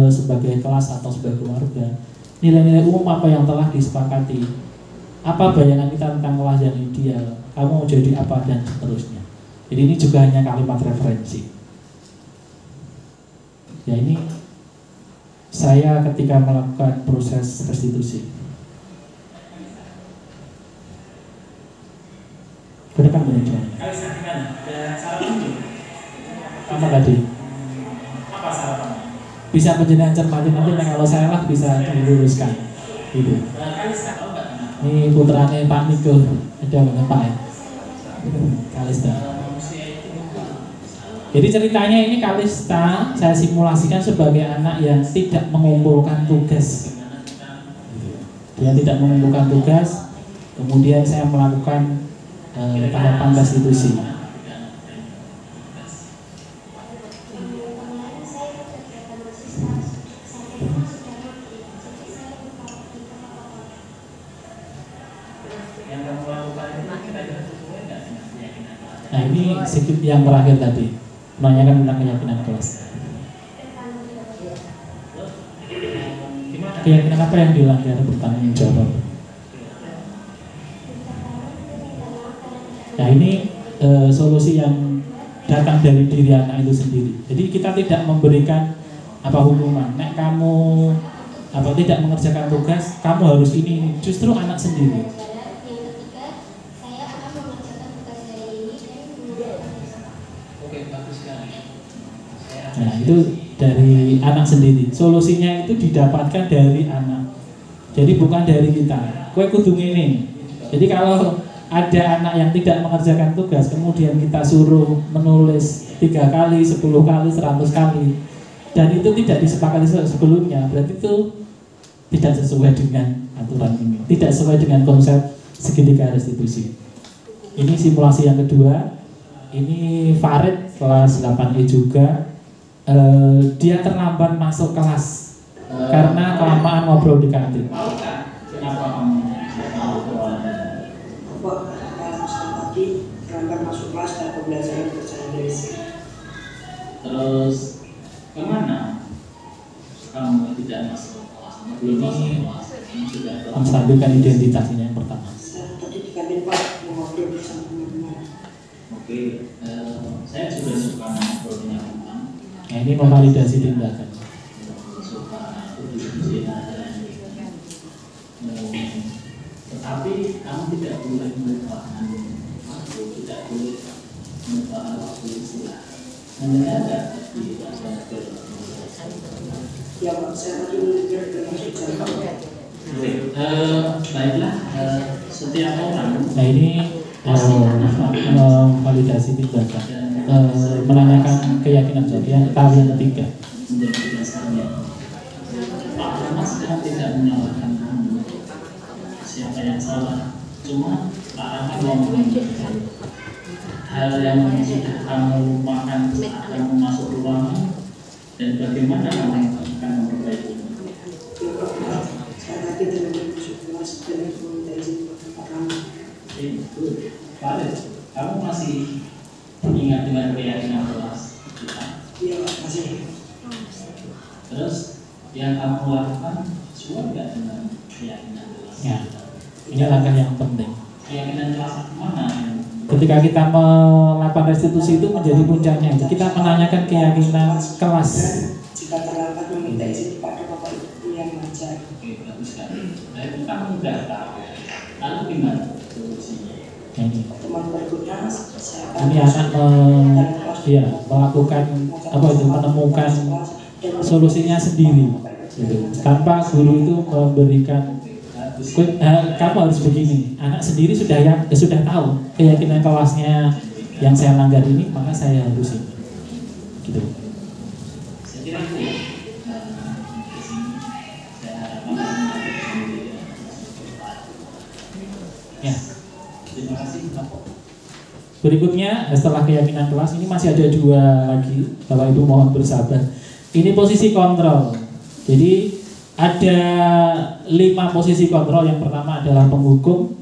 sebagai kelas atau sebagai keluarga. Nilai-nilai umum apa yang telah disepakati. Apa bayangan kita tentang kelas yang ideal. Kamu mau jadi apa dan seterusnya. Jadi ini juga hanya kalimat referensi. Ya, ini saya ketika melakukan proses restitusi. Kedepan menunjukkan. Apa tadi? Apa sarapan? Bisa penjenengan cermati nanti, kalau saya lah bisa diluruskan. Gitu. Ini putranya Pak Niko, ada mana Pak ya? Kalista. Jadi ceritanya ini Kalista saya simulasikan sebagai anak yang tidak mengumpulkan tugas. Dia tidak mengumpulkan tugas, kemudian saya melakukan tahapan restitusi. Nah, ini sedikit yang terakhir tadi, menanyakan tentang keyakinan kelas. Keyakinan apa yang dilanggar bertanggung jawab? Nah, ini solusi yang datang dari diri anak itu sendiri. Jadi kita tidak memberikan hukuman. Nek kamu tidak mengerjakan tugas, kamu harus ini. Justru anak sendiri. Nah, itu dari anak sendiri. Solusinya itu didapatkan dari anak. Jadi bukan dari kita. Kowe kudu ngene. Jadi kalau ada anak yang tidak mengerjakan tugas, kemudian kita suruh menulis 3 kali, 10 kali, 100 kali, dan itu tidak disepakati sebelumnya, berarti itu tidak sesuai dengan aturan ini, tidak sesuai dengan konsep segitiga restitusi. Ini simulasi yang kedua. Ini Farid kelas 8E juga. Dia terlambat masuk kelas karena kelamaan ngobrol di kantin. Kenapa kamu?
Tadi terlambat masuk kelas dan pembelajaran bahasa Inggris.
Terus kemana kamu tidak masuk kelas? Belum masuk kelas. Menstabilkan identitasnya yang pertama.
Saya tadi di kantin Pak mau ngobrol bersama teman-teman.
Oke, saya juga suka ngobrol dengan teman. Nah, ini memvalidasi tindakan. Tetapi kamu tidak boleh merupakan waktu, tidak boleh merupakan waktu istilah. Mendengar di bahasa
Ya Pak, saya tadi mendengar termasuk jam.
Baiklah, setiap orang. Nah, ini validasi tindakan, menanyakan keyakinan jadinya tahap yang ketiga. Menjadi dasarnya. Pak Mas tidak menyalahkan kamu. Siapa yang salah? Cuma Pak Rahmat yang menunjukkan hal yang sudah kamu lupakan saat kamu masuk ruangan, dan bagaimana kamu akan memperbaikinya.
Saya tadi terlambat masuk kelas dan meminta izin Pak Rahmat.
Itu, Pak, kamu masih ingat dengan keyakinan kelas kita?
Iya Pak, masih.
Terus yang kamu lakukan sesuai nggak dengan keyakinan kelas? Ya, ini langkah yang penting. Keyakinan kelas mana yang ketika kita melakukan restitusi itu menjadi puncaknya. Kita menanyakan keyakinan kelas.
Jika terlambat meminta izin kepada Bapak Ibu yang mengajar.
Nah, itu kamu nggak tahu. Lalu gimana? Ini.
Teman berguna,
Ini anak melakukan apa itu, menemukan solusinya sendiri, gitu. Tanpa guru itu memberikan kamu harus begini. Anak sendiri sudah tahu keyakinan kelasnya yang saya langgar ini, maka saya harus ini, gitu. Ya. Terima kasih. Berikutnya setelah keyakinan kelas ini masih ada 2 lagi. Bapak Ibu mohon bersabar. Ini posisi kontrol. Jadi ada 5 posisi kontrol. Yang pertama adalah penghukum,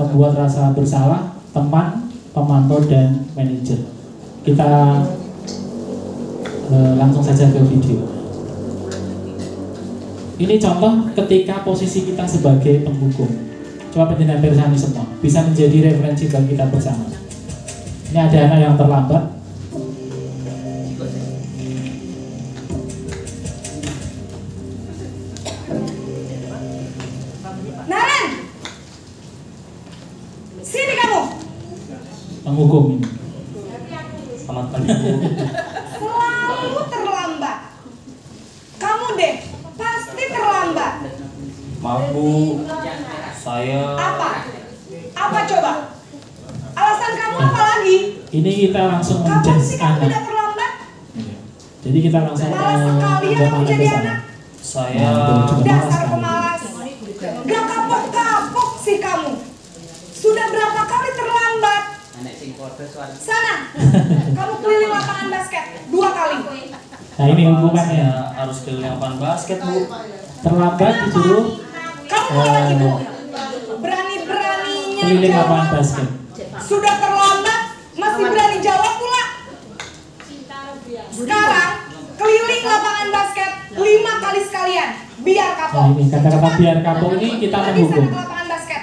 pembuat rasa bersalah, teman, pemantau, dan manajer. Kita langsung saja ke video. Ini contoh ketika posisi kita sebagai penghukum. Coba penjelasan bersama semua bisa menjadi referensi bagi kita bersama. Ini ada anak yang terlambat.
Naren, sini kamu.
Penghukum ini.
Selamat pagi Bu.
Selalu terlambat. Kamu deh, pasti terlambat.
Maaf Bu, saya
Apa coba? Alasan kamu apa lagi?
Ini kita langsung
Kapan
menjudge
sih kamu
anak.
tidak terlambat?
Jadi kita langsung
Malas sekali ya kamu jadi anak.
saya
Dasar pemalas. Gak kapok-kapok sih kamu. Sudah berapa kali terlambat? Sana, kamu keliling lapangan basket 2 kali.
Nah ini hukumannya.
saya harus keliling lapangan basket Bu.
Terlambat disuruh
Kamu malah ibu. Berani-beraninya
keliling lapangan
jawab.
basket.
Sudah terlambat, masih berani jawab pula. Sekarang keliling lapangan basket 5 kali sekalian. Biar
Nah
kapok.
ini kata-kata biar kapok ini kita
Pergi
menghukum.
sana ke lapangan basket.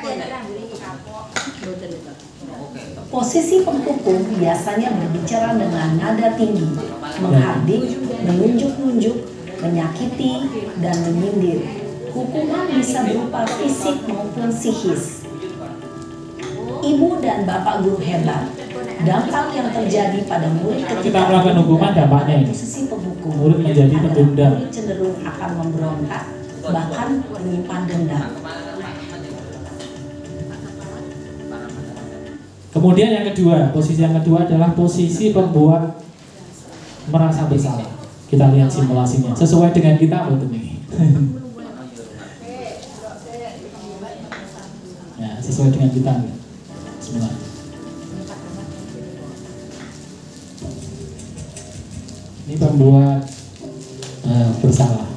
Posisi penghukum biasanya berbicara dengan nada tinggi, menghardik, menunjuk-nunjuk, menyakiti, dan menyindir. Hukuman bisa berupa fisik maupun psikis. Ibu dan bapak guru hebat, dampak yang terjadi pada murid
Kita
ketika
melakukan hukuman dampaknya ini.
posisi penghukum
Murid menjadi
adalah
pendendam.
murid cenderung akan memberontak, bahkan menyimpan dendam.
Kemudian yang kedua, posisi yang kedua adalah posisi pembuat merasa bersalah. Kita lihat simulasinya. Sesuai dengan kita betul ini. Ya, sesuai dengan kita. Bismillah. Ini pembuat bersalah.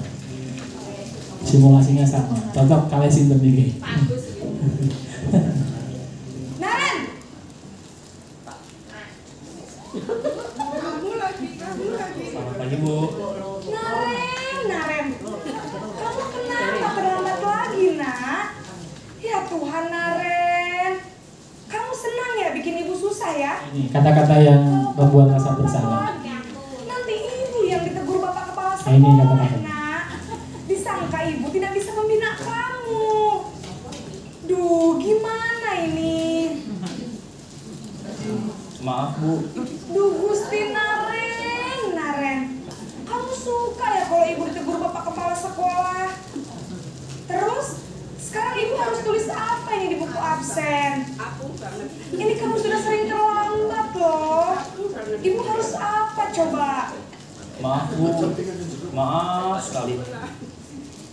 Simulasinya sama. Cocok kalian sinten iki.
Naren. Kamu lagi.
Selamat pagi Bu.
Naren. Kamu kenapa terlambat lagi, Nak? Ya Tuhan, Naren. Kamu senang ya bikin ibu susah ya?
Ini kata-kata yang membuat rasa bersalah.
Nanti ibu yang ditegur bapak kepala
Nah, ini
sekolah,
kata-kata.
Nak. Disangka ibu tidak bisa membina kamu. Duh, gimana ini?
Maaf Bu.
Duh, Gusti Naren. Kamu suka ya kalau ibu ditegur bapak kepala sekolah? Terus, sekarang ibu harus tulis apa ini di buku absen? Ini kamu sudah sering terlambat loh. Ibu harus apa coba?
Maaf Bu. Maaf sekali.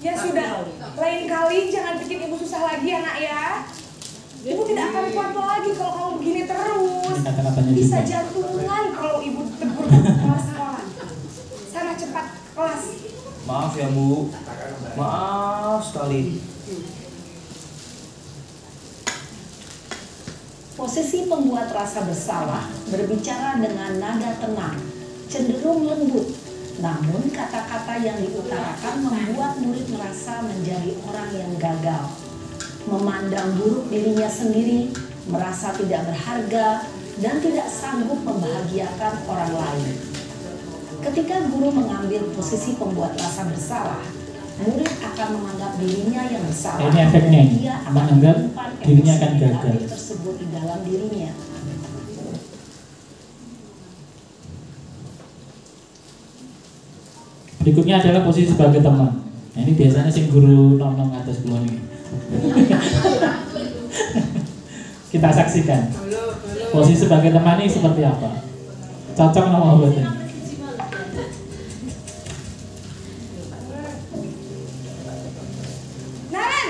Ya sudah, lain kali jangan bikin ibu susah lagi ya nak ya. Ibu tidak akan kuat lagi kalau kamu begini terus.
Ini kata-katanya
Bisa
juga.
jantungan kalau ibu tegur bapak kepala sekolah. Sana cepat kelas.
Maaf ya Bu. Maaf sekali.
Posisi pembuat rasa bersalah berbicara dengan nada tenang, cenderung lembut. Namun kata-kata yang diutarakan membuat murid merasa menjadi orang yang gagal, memandang buruk dirinya sendiri, merasa tidak berharga, dan tidak sanggup membahagiakan orang lain. Ketika guru mengambil posisi pembuat rasa bersalah, murid akan menganggap dirinya yang bersalah.
Ini efeknya,
Dia akan
menganggap
menyimpan
dirinya
emosi
akan gagal.
negatif tersebut di dalam dirinya.
Berikutnya adalah posisi sebagai teman. Nah, ini biasanya sing guru nom-nom atas kulon ini. Kita saksikan. Posisi sebagai teman ini seperti apa? Cocok nama buat ini.
Naren,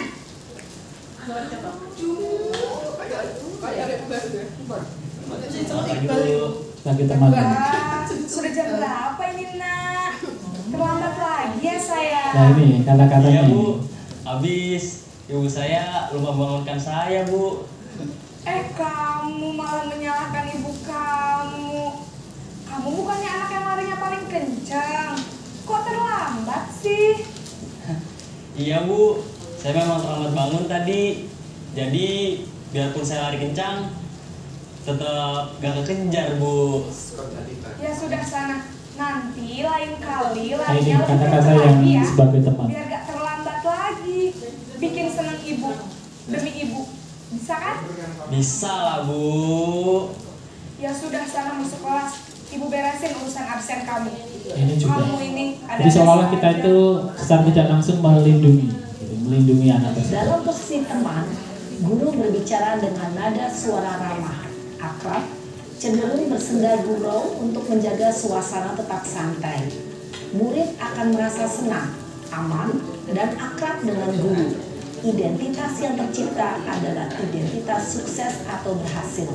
Pagi Bu.
Sebagai teman.
wah, sudah jam berapa ini nak? Terlambat lagi ya saya.
Nah ini kata-katanya.
Iya Bu, habis ibu saya lupa bangunkan saya Bu.
Kamu malah menyalahkan ibu kamu. Kamu bukannya anak yang larinya paling kencang. Kok terlambat sih?
Iya Bu, saya memang terlambat bangun tadi. Jadi biarpun saya lari kencang, tetap gak kekejar Bu.
Ya sudah sana. Nanti lain kali
Nah ini
larinya lebih
kata-kata
kencang
yang
lagi ya.
sebagai teman.
Biar gak terlambat lagi. Bikin seneng ibu demi ibu. Bisa kan?
Bisa lah Bu.
Ya sudah sana masuk kelas. Ibu beresin urusan absen kamu.
Ini juga.
Kamu ini ada.
Jadi seolah-olah kita itu secara tidak langsung melindungi, gitu, melindungi anak tersebut.
Dalam posisi teman, guru berbicara dengan nada suara ramah, akrab, cenderung bersenda gurau untuk menjaga suasana tetap santai. Murid akan merasa senang, aman, dan akrab dengan guru. Identitas yang tercipta adalah identitas sukses atau berhasil.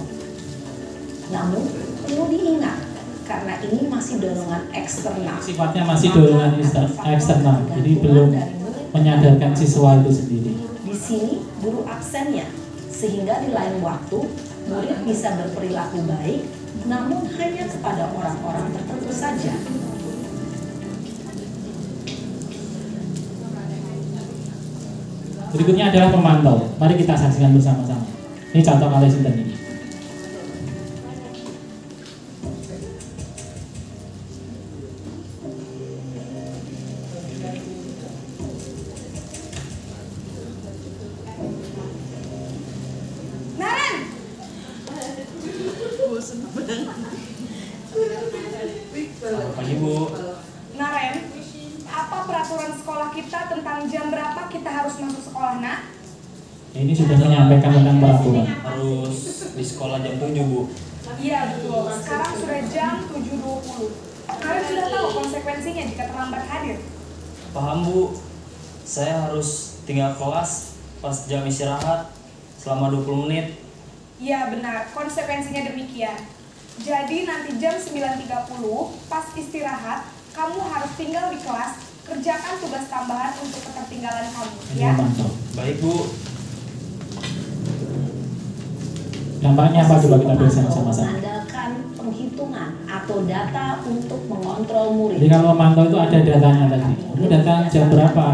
Namun, perlu diingat, karena ini masih dorongan eksternal.
Sifatnya masih dorongan eksternal, jadi belum menyadarkan siswa itu sendiri.
Di sini guru absennya, sehingga di lain waktu murid bisa berperilaku baik, namun hanya kepada orang-orang tertentu saja.
Berikutnya adalah pemantau. Mari kita saksikan bersama-sama. Ini contoh kali sinten ini.
Naren,
Selamat pagi Bu.
Naren, apa peraturan sekolah kita tentang jam berapa kita harus masuk sekolah, nak?
Ini sudah menyampaikan tentang peraturan.
Harus di sekolah jam 7 Bu.
Iya betul, sekarang sudah jam 7.20. Naren sudah tahu konsekuensinya jika terlambat hadir.
Paham Bu. Saya harus tinggal kelas pas jam istirahat selama 20 menit.
Iya benar, konsekuensinya demikian. Jadi nanti jam 9.30 pas istirahat, kamu harus tinggal di kelas, kerjakan tugas tambahan untuk ketertinggalan kamu,
Ini
ya?
pemantau.
Baik Bu.
Dampaknya apa coba kita
Posisi
bersama
pemantau
sama-sama.
mengandalkan penghitungan atau data untuk mengontrol murid.
Jadi kalau memantau itu ada datanya tadi. Ini datang jam berapa?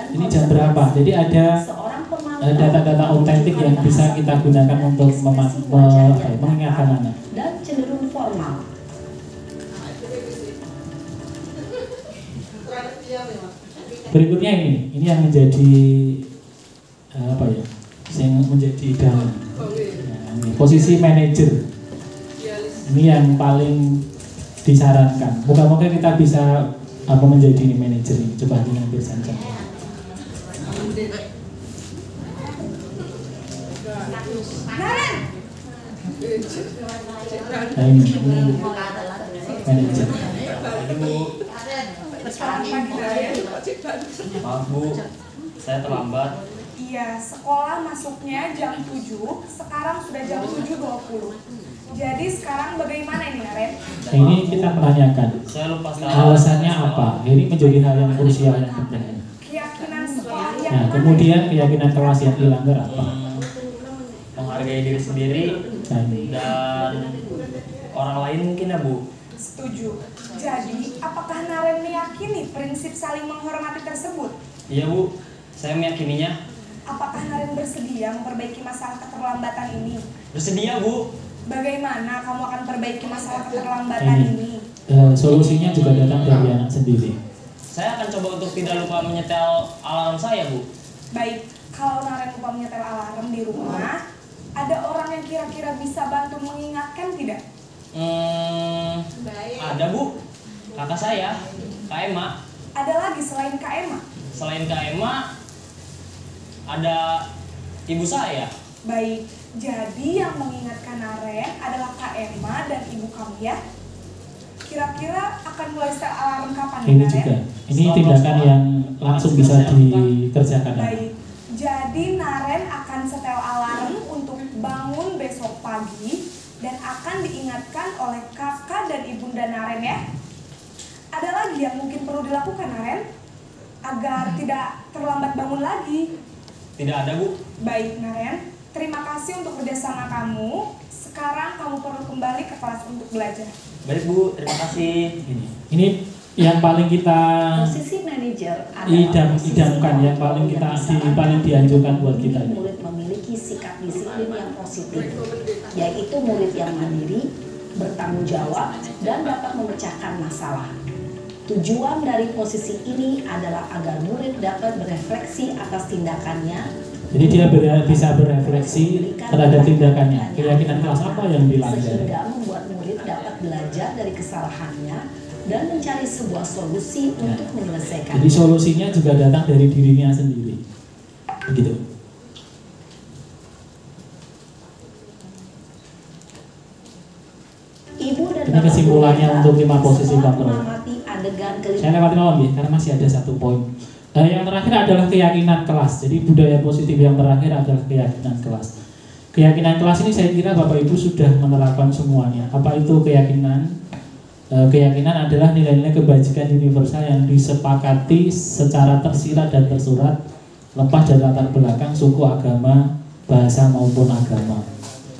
Ini jam berapa? Jadi ada
Seorang pemantau
data-data otentik yang bisa kita gunakan untuk mengingatkan anak.
dan cenderung formal.
Berikutnya ini yang menjadi apa ya? Yang menjadi dalam. Nah, ini posisi manajer. Ini yang paling disarankan. Moga-moga kita bisa menjadi ini manajer ini. Coba diambil saja.
Naren,
Nah, ini manajer.
Pagi Bu.
selamat pagi Naren.
Maaf Bu. Saya terlambat.
Iya, sekolah masuknya jam 7, sekarang sudah jam 7.20. Jadi sekarang bagaimana ini Naren?
Nah, ini kita menanyakan
Saya lupa
alasannya apa. Ini menjadi hal yang krusial yang penting.
Keyakinan sekolah yang
Nah,
mana?
kemudian keyakinan kelas yang dilanggar apa?
Menghargai diri sendiri
Nah, ini.
dan orang lain mungkin ya Bu.
Setuju. Jadi, apakah Naren meyakini prinsip saling menghormati tersebut?
Iya Bu, saya meyakininya.
Apakah Naren bersedia memperbaiki masalah keterlambatan ini?
Bersedia Bu.
Bagaimana kamu akan perbaiki masalah keterlambatan ini?
Solusinya juga datang dari anak sendiri.
Saya akan coba untuk tidak lupa menyetel alarm saya, Bu.
Baik, kalau Naren lupa menyetel alarm di rumah, ada orang yang kira-kira bisa bantu mengingatkan tidak?
Ada, Bu. Kakak saya, Kak Emma.
Ada lagi selain Kak Emma?
Selain Kak Emma, ada ibu saya.
Baik, jadi yang mengingatkan Naren adalah Kak Emma dan ibu kamu ya? Kira-kira akan mulai setel alarm kapan
Ini
Naren?
juga, ini tindakan yang langsung bisa dikerjakan.
Baik, jadi Naren akan setel alarm untuk bangun besok pagi dan akan diingatkan oleh kakak dan ibunda Naren ya. Ada lagi yang mungkin perlu dilakukan Naren agar tidak terlambat bangun lagi?
Tidak ada, Bu.
Baik Naren, terima kasih untuk kerjasama kamu. Sekarang kamu perlu kembali ke kelas untuk belajar.
Baik, Bu. Terima kasih.
Ini yang paling kita
Posisi manajer adalah
idamkan, yang paling kita paling dianjurkan buat kita ini.
Murid memiliki sikap disiplin yang positif, yaitu murid yang mandiri, bertanggung jawab, dan dapat memecahkan masalah. Tujuan dari posisi ini adalah agar murid dapat berefleksi atas tindakannya.
Jadi dia bisa berefleksi terhadap tindakannya, keyakinan kelas apa yang dilanggar.
Sehingga membuat murid dapat belajar dari kesalahannya dan mencari sebuah solusi untuk menyelesaikan.
Jadi solusinya juga datang dari dirinya sendiri. Begitu.
Ibu dan
Ini kesimpulannya untuk 5 posisi
setelah
kontrol.
mengamati adegan kelima.
Saya lewati malam ya, karena masih ada 1 poin. Yang terakhir adalah keyakinan kelas. Jadi budaya positif yang terakhir adalah keyakinan kelas. Keyakinan kelas ini saya kira Bapak Ibu sudah menerapkan semuanya. Apa itu keyakinan? Keyakinan adalah nilai-nilai kebajikan universal yang disepakati secara tersirat dan tersurat, lepas dari latar belakang, suku, agama, bahasa maupun agama.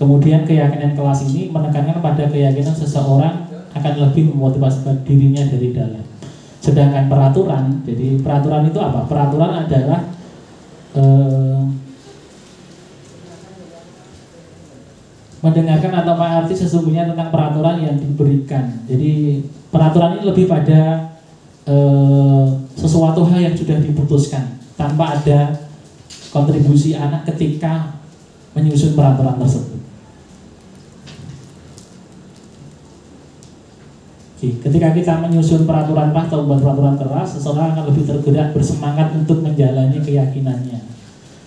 Kemudian keyakinan kelas ini menekankan pada keyakinan seseorang akan lebih memotivasi dirinya dari dalam. Sedangkan peraturan, jadi peraturan itu apa? Peraturan adalah mendengarkan atau mengerti sesungguhnya tentang peraturan yang diberikan. Jadi peraturan ini lebih pada sesuatu hal yang sudah diputuskan tanpa ada kontribusi anak ketika menyusun peraturan tersebut. Ketika kita menyusun peraturan atau membuat peraturan keras, seseorang akan lebih tergerak bersemangat untuk menjalani keyakinannya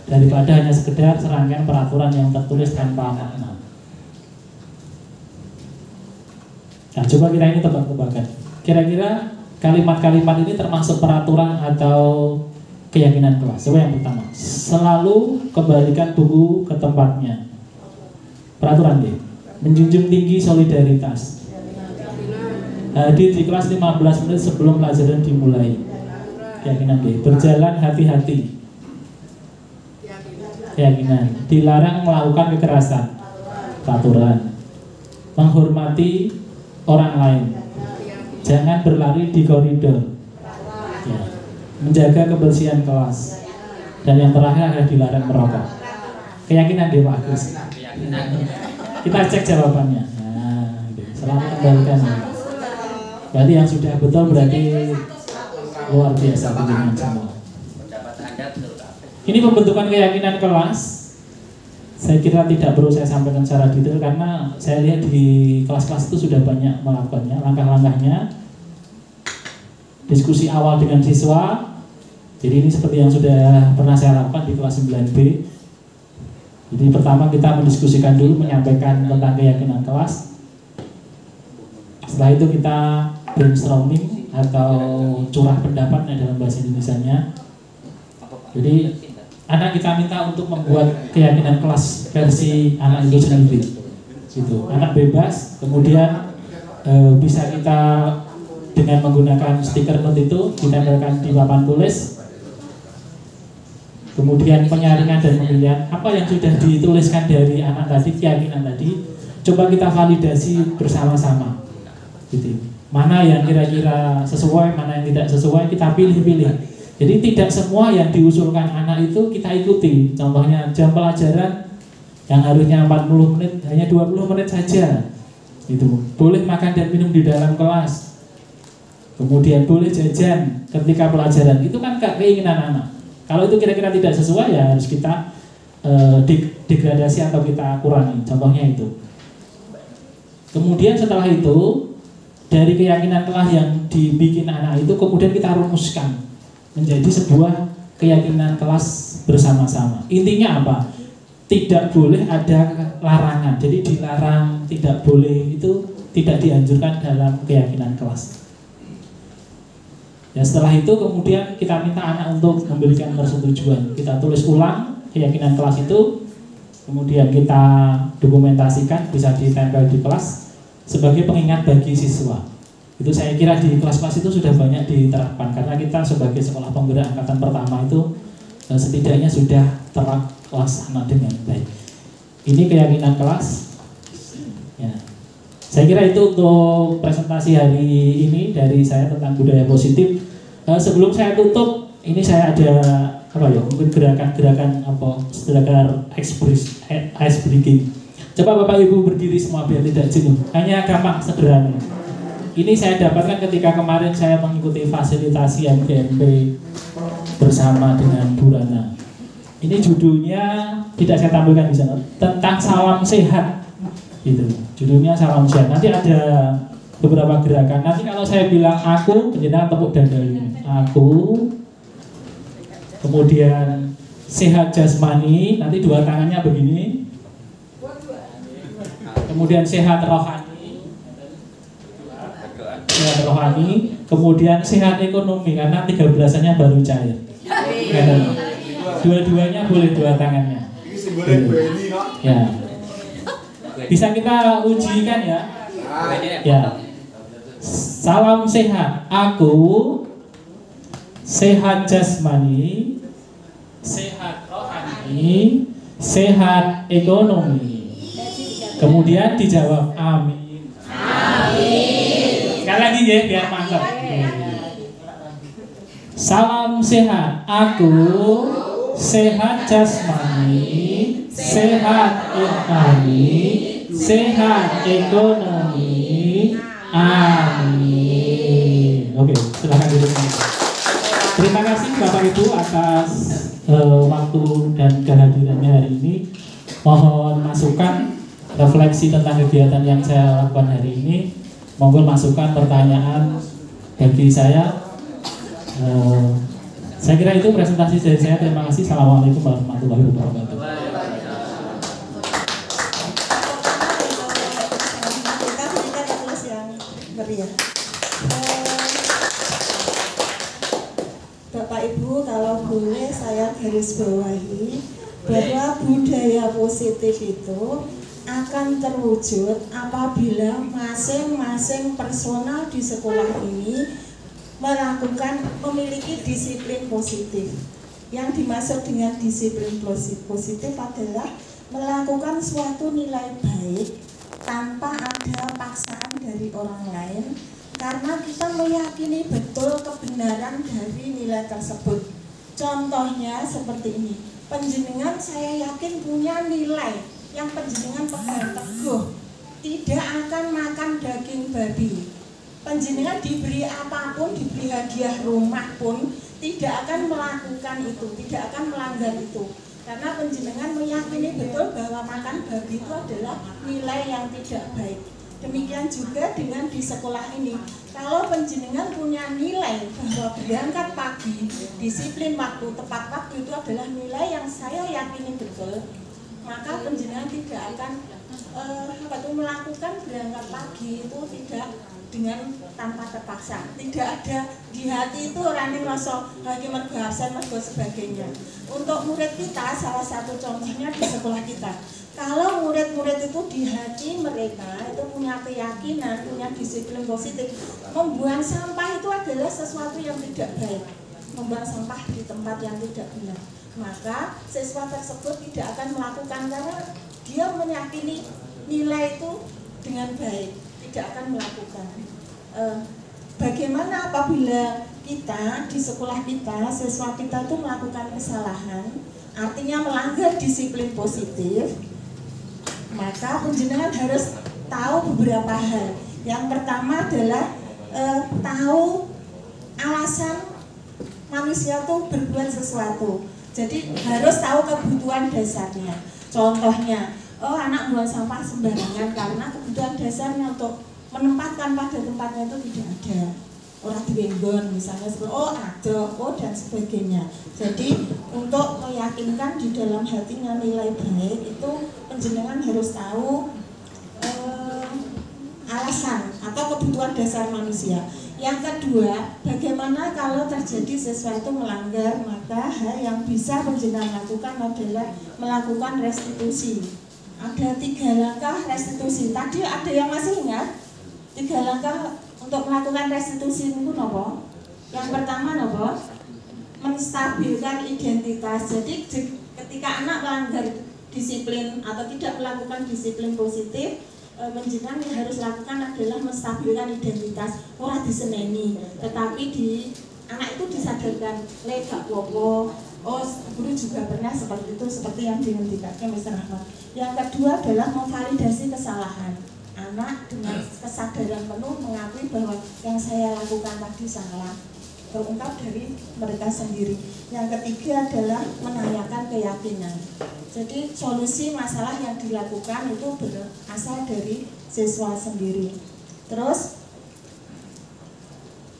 daripada hanya sekedar serangkaian peraturan yang tertulis tanpa makna. Nah, coba kita ini tebak-tebakan. Kira-kira kalimat-kalimat ini termasuk peraturan atau keyakinan kelas? Coba yang pertama, selalu kembalikan buku ke tempatnya. Peraturan deh. Menjunjung tinggi solidaritas. Hadir di kelas 15 menit sebelum pelajaran dimulai. Keyakinan B. Berjalan hati-hati. Keyakinan. Dilarang melakukan kekerasan. Peraturan. Menghormati orang lain. Jangan berlari di koridor. Ya. Menjaga kebersihan kelas. Dan yang terakhir adalah dilarang merokok. Keyakinan D, Pak Agus. Kita cek jawabannya. Nah, selamat kembalikan. Berarti yang sudah betul berarti luar biasa dengan semua. Ini pembentukan keyakinan kelas. Saya kira tidak perlu saya sampaikan secara detail karena saya lihat di kelas-kelas itu sudah banyak melakukannya, langkah-langkahnya. Diskusi awal dengan siswa. Jadi ini seperti yang sudah pernah saya lakukan di kelas 9B. Jadi pertama kita mendiskusikan dulu, menyampaikan tentang keyakinan kelas. Setelah itu kita brainstorming atau curah pendapat dalam bahasa Indonesianya. Jadi anak kita minta untuk membuat keyakinan kelas versi anak itu sendiri. Gitu. Anak bebas, kemudian bisa kita dengan menggunakan stiker note itu ditempelkan di papan tulis. Kemudian penyaringan dan pemilihan apa yang sudah dituliskan dari anak tadi, keyakinan tadi, coba kita validasi bersama-sama. Gitu. Mana yang kira-kira sesuai, mana yang tidak sesuai, kita pilih-pilih. Jadi tidak semua yang diusulkan anak itu kita ikuti. Contohnya jam pelajaran yang harusnya 40 menit hanya 20 menit saja. Itu boleh makan dan minum di dalam kelas, kemudian boleh jajan ketika pelajaran. Itu kan keinginan anak. Kalau itu kira-kira tidak sesuai, ya harus kita degradasi atau kita kurangi. Contohnya itu. Kemudian setelah itu, dari keyakinan kelas yang dibikin anak itu kemudian kita rumuskan menjadi sebuah keyakinan kelas bersama-sama. Intinya apa? Tidak boleh ada larangan. Jadi dilarang, tidak boleh, itu tidak dianjurkan dalam keyakinan kelas. Ya, setelah itu kemudian kita minta anak untuk memberikan persetujuan. Kita tulis ulang keyakinan kelas itu, kemudian kita dokumentasikan, bisa ditempel di kelas sebagai pengingat bagi siswa. Itu saya kira di kelas-kelas itu sudah banyak diterapkan, karena kita sebagai sekolah penggerak angkatan pertama itu setidaknya sudah terlaksana dengan baik. Ini keyakinan kelas. Ya. Saya kira itu untuk presentasi hari ini dari saya tentang budaya positif. Sebelum saya tutup, ini saya ada mungkin gerakan ice breaking. Coba Bapak Ibu berdiri semua biar tidak jenuh. Hanya gampang, sederhana. Ini saya dapatkan ketika kemarin saya mengikuti fasilitasi MGMP bersama dengan Bu Rana. Ini judulnya tidak saya tampilkan di sana, tentang salam sehat. Gitu. Judulnya salam sehat. Nanti ada beberapa gerakan. Nanti kalau saya bilang aku, penjenengan tepuk dada ini. Aku. Kemudian sehat jasmani, nanti dua tangannya begini. Kemudian sehat rohani, kemudian sehat ekonomi, karena 13-annya baru cair. Dua-duanya boleh, dua tangannya. Ya. Bisa kita ujikan ya. Ya. Salam sehat. Aku sehat jasmani, sehat rohani, sehat ekonomi. Kemudian dijawab amin. Amin. Sekali lagi ya, biar mantap. Salam sehat. Aku sehat jasmani, sehat rohani, sehat ekonomi. Amin. Oke, silakan duduk. Terima kasih Bapak Ibu atas waktu dan kehadirannya hari ini. Mohon masukan, refleksi tentang kegiatan yang saya lakukan hari ini. Monggo masukan, pertanyaan bagi saya. Saya kira itu presentasi dari saya. Terima kasih. Assalamualaikum warahmatullahi wabarakatuh.
Kita berikan tulis yang meriah. Bapak Ibu, kalau boleh saya garis bawahi bahwa budaya positif itu akan terwujud apabila masing-masing personal di sekolah ini memiliki disiplin positif. Yang dimaksud dengan disiplin positif adalah melakukan suatu nilai baik tanpa ada paksaan dari orang lain, karena kita meyakini betul kebenaran dari nilai tersebut. Contohnya seperti ini, panjenengan saya yakin punya nilai yang panjenengan pegang teguh, tidak akan makan daging babi. Panjenengan diberi apapun, diberi hadiah rumah pun tidak akan melakukan itu, tidak akan melanggar itu, karena panjenengan meyakini betul bahwa makan babi itu adalah nilai yang tidak baik. Demikian juga dengan di sekolah ini, kalau panjenengan punya nilai bahwa berangkat pagi, disiplin waktu, tepat waktu itu adalah nilai yang saya yakini betul, maka panjenengan tidak akan melakukan berangkat pagi itu tidak dengan tanpa terpaksa, tidak ada di hati itu orang yang merasa lagi mergo absen, mergo sebagainya. Untuk murid kita, salah satu contohnya di sekolah kita, kalau murid-murid itu di hati mereka itu punya keyakinan, punya disiplin positif, membuang sampah itu adalah sesuatu yang tidak baik, membuang sampah di tempat yang tidak benar, maka siswa tersebut tidak akan melakukan karena dia meyakini nilai itu dengan baik, tidak akan melakukan. Bagaimana apabila kita di sekolah kita, siswa kita itu melakukan kesalahan, artinya melanggar disiplin positif, maka penjenengan harus tahu beberapa hal. Yang pertama adalah tahu alasan manusia tuh berbuat sesuatu. Jadi harus tahu kebutuhan dasarnya. Contohnya, anak buang sampah sembarangan karena kebutuhan dasarnya untuk menempatkan pada tempatnya itu tidak ada. Orang diwenggon misalnya, ada, dan sebagainya. Jadi untuk meyakinkan di dalam hatinya nilai baik itu penjenengan harus tahu alasan atau kebutuhan dasar manusia. Yang kedua, bagaimana kalau terjadi sesuatu melanggar, maka hal yang bisa penjenengan lakukan adalah melakukan restitusi. Ada 3 langkah restitusi. Tadi ada yang masih ingat? 3 langkah untuk melakukan restitusi itu nopo? Yang pertama nopo? Menstabilkan identitas. Jadi ketika anak melanggar disiplin atau tidak melakukan disiplin positif, penjenengan yang harus lakukan adalah menstabilkan identitas. Ora diseneni, tetapi anak itu disadarkan, le gak popo. Guru juga pernah seperti itu, seperti yang dihentikan Mr. Rahmat. Yang kedua adalah memvalidasi kesalahan. Anak dengan kesadaran penuh mengakui bahwa yang saya lakukan tadi salah, terungkap dari mereka sendiri. Yang ketiga adalah menanyakan keyakinan. Jadi solusi masalah yang dilakukan itu berasal dari siswa sendiri. Terus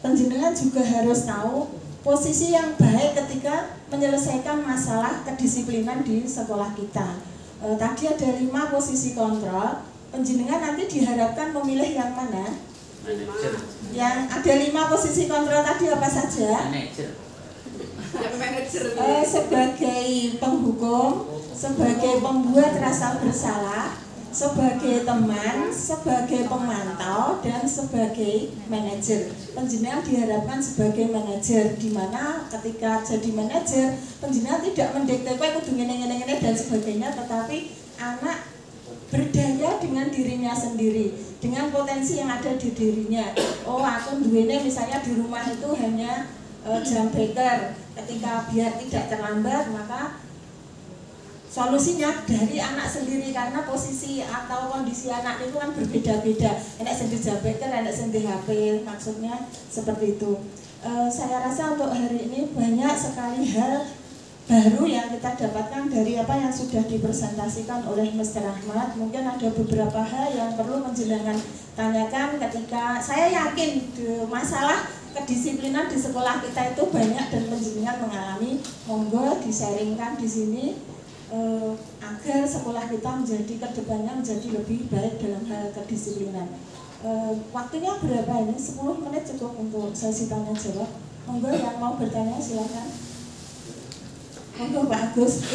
penjenengan juga harus tahu posisi yang baik ketika menyelesaikan masalah kedisiplinan di sekolah kita. Tadi ada 5 posisi kontrol. Penjenengan nanti diharapkan memilih yang mana?
Manajer.
Yang ada 5 posisi kontrol tadi apa saja?
Manajer.
Sebagai penghukum, sebagai pembuat rasa bersalah, sebagai teman, sebagai pemantau, dan sebagai manajer. Penjenengan diharapkan sebagai manajer, di mana ketika jadi manajer, penjenengan tidak mendikte kudu ngene-ngene dan sebagainya, tetapi anak berdaya dengan dirinya sendiri, dengan potensi yang ada di dirinya. Aku duwene misalnya di rumah itu hanya jam beker. Ketika biar tidak terlambat, maka solusinya dari anak sendiri, karena posisi atau kondisi anak itu kan berbeda-beda. Enak sendiri jam beker, enak sendiri HP, maksudnya seperti itu. Saya rasa untuk hari ini banyak sekali hal baru yang kita dapatkan dari apa yang sudah dipresentasikan oleh Mr. Rahmat. Mungkin ada beberapa hal yang perlu penjenengan tanyakan ketika saya yakin masalah kedisiplinan di sekolah kita itu banyak dan penjenengan mengalami. Monggo di-sharingkan di sini agar sekolah kita menjadi kedepannya menjadi lebih baik dalam hal kedisiplinan. Waktunya berapa ini? 10 menit cukup untuk sesi tanya jawab. Monggo yang mau bertanya silakan. Monggo Pak Agus.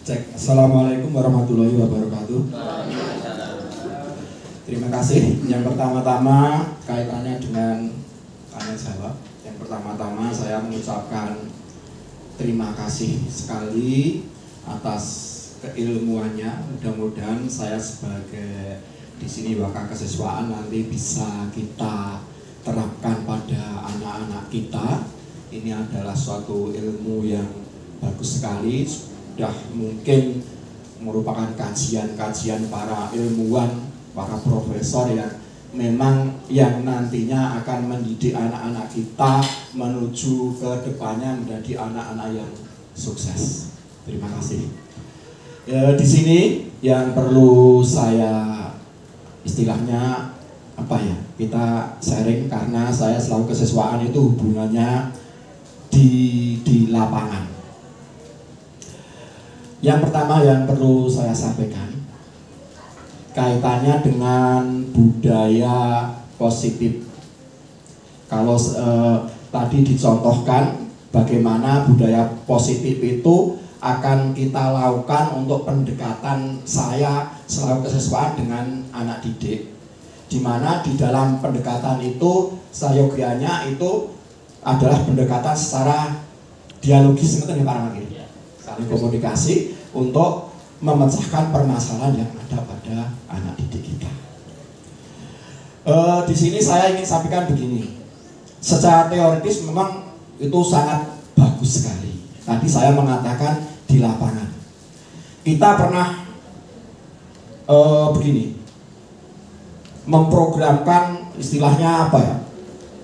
Cek. Assalamualaikum warahmatullahi wabarakatuh. Terima kasih. Yang pertama-tama kaitannya dengan tanya jawab. Yang pertama-tama saya mengucapkan terima kasih sekali atas keilmuannya. Mudah-mudahan saya sebagai di sini wakil kesiswaan nanti bisa kita terapkan pada anak-anak kita. Ini adalah suatu ilmu yang bagus sekali. Sudah mungkin merupakan kajian-kajian para ilmuwan, para profesor yang memang yang nantinya akan mendidik anak-anak kita menuju ke depannya menjadi anak-anak yang sukses. Terima kasih. Di sini yang perlu saya istilahnya apa ya, kita sharing karena saya selalu kesiswaan itu hubungannya di lapangan. Yang pertama yang perlu saya sampaikan kaitannya dengan budaya positif. Kalau tadi dicontohkan bagaimana budaya positif itu akan kita lakukan untuk pendekatan saya selalu kesiswaan dengan anak didik, di mana di dalam pendekatan itu sayogianya itu adalah pendekatan secara dialogis, saling komunikasi untuk memecahkan permasalahan yang ada pada anak didik kita. Di sini saya ingin sampaikan begini. Secara teoritis memang itu sangat bagus sekali. Tadi saya mengatakan di lapangan. Kita pernah begini, memprogramkan istilahnya apa ya?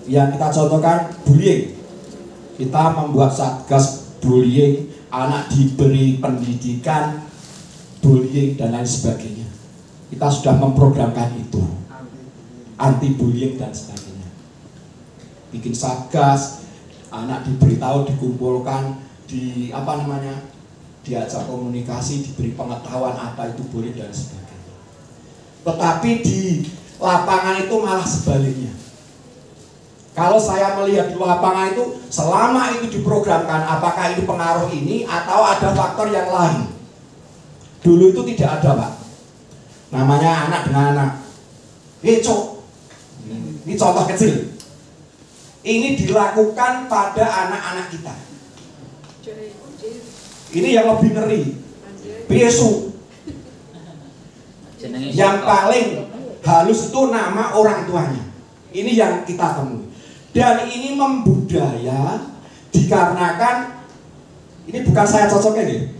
Yang kita contohkan bullying. Kita membuat satgas bullying, anak diberi pendidikan bullying dan lain sebagainya. Kita sudah memprogramkan itu, anti bullying dan sebagainya. Bikin satgas, anak diberitahu, dikumpulkan, diajak komunikasi, diberi pengetahuan apa itu bullying dan sebagainya. Tetapi di lapangan itu malah sebaliknya. Kalau saya melihat di lapangan itu, selama itu diprogramkan, apakah itu pengaruh ini atau ada faktor yang lain? Dulu itu tidak ada, Pak. Namanya anak dengan anak. Cok. Ini contoh kecil. Ini dilakukan pada anak-anak kita. Ini yang lebih ngeri. Besu. Yang paling halus itu nama orang tuanya. Ini yang kita temui. Dan ini membudaya dikarenakan, ini bukan saya cocoknya nih,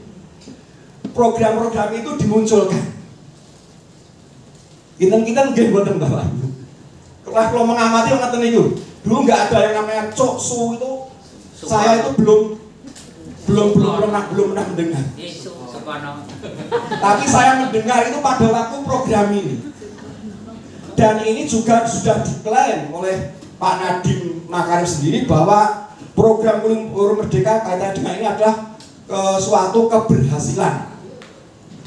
program-program itu dimunculkan. Kita nggih mboten Bapak. Kalau mengamati ngoten niku, dulu nggak ada yang namanya cok su itu. Saya itu belum pernah mendengar. Tapi saya mendengar itu pada waktu program ini. Dan ini juga sudah diklaim oleh Pak Nadiem Makarim sendiri bahwa program Kurikulum Merdeka kaitan dengan ini adalah suatu keberhasilan,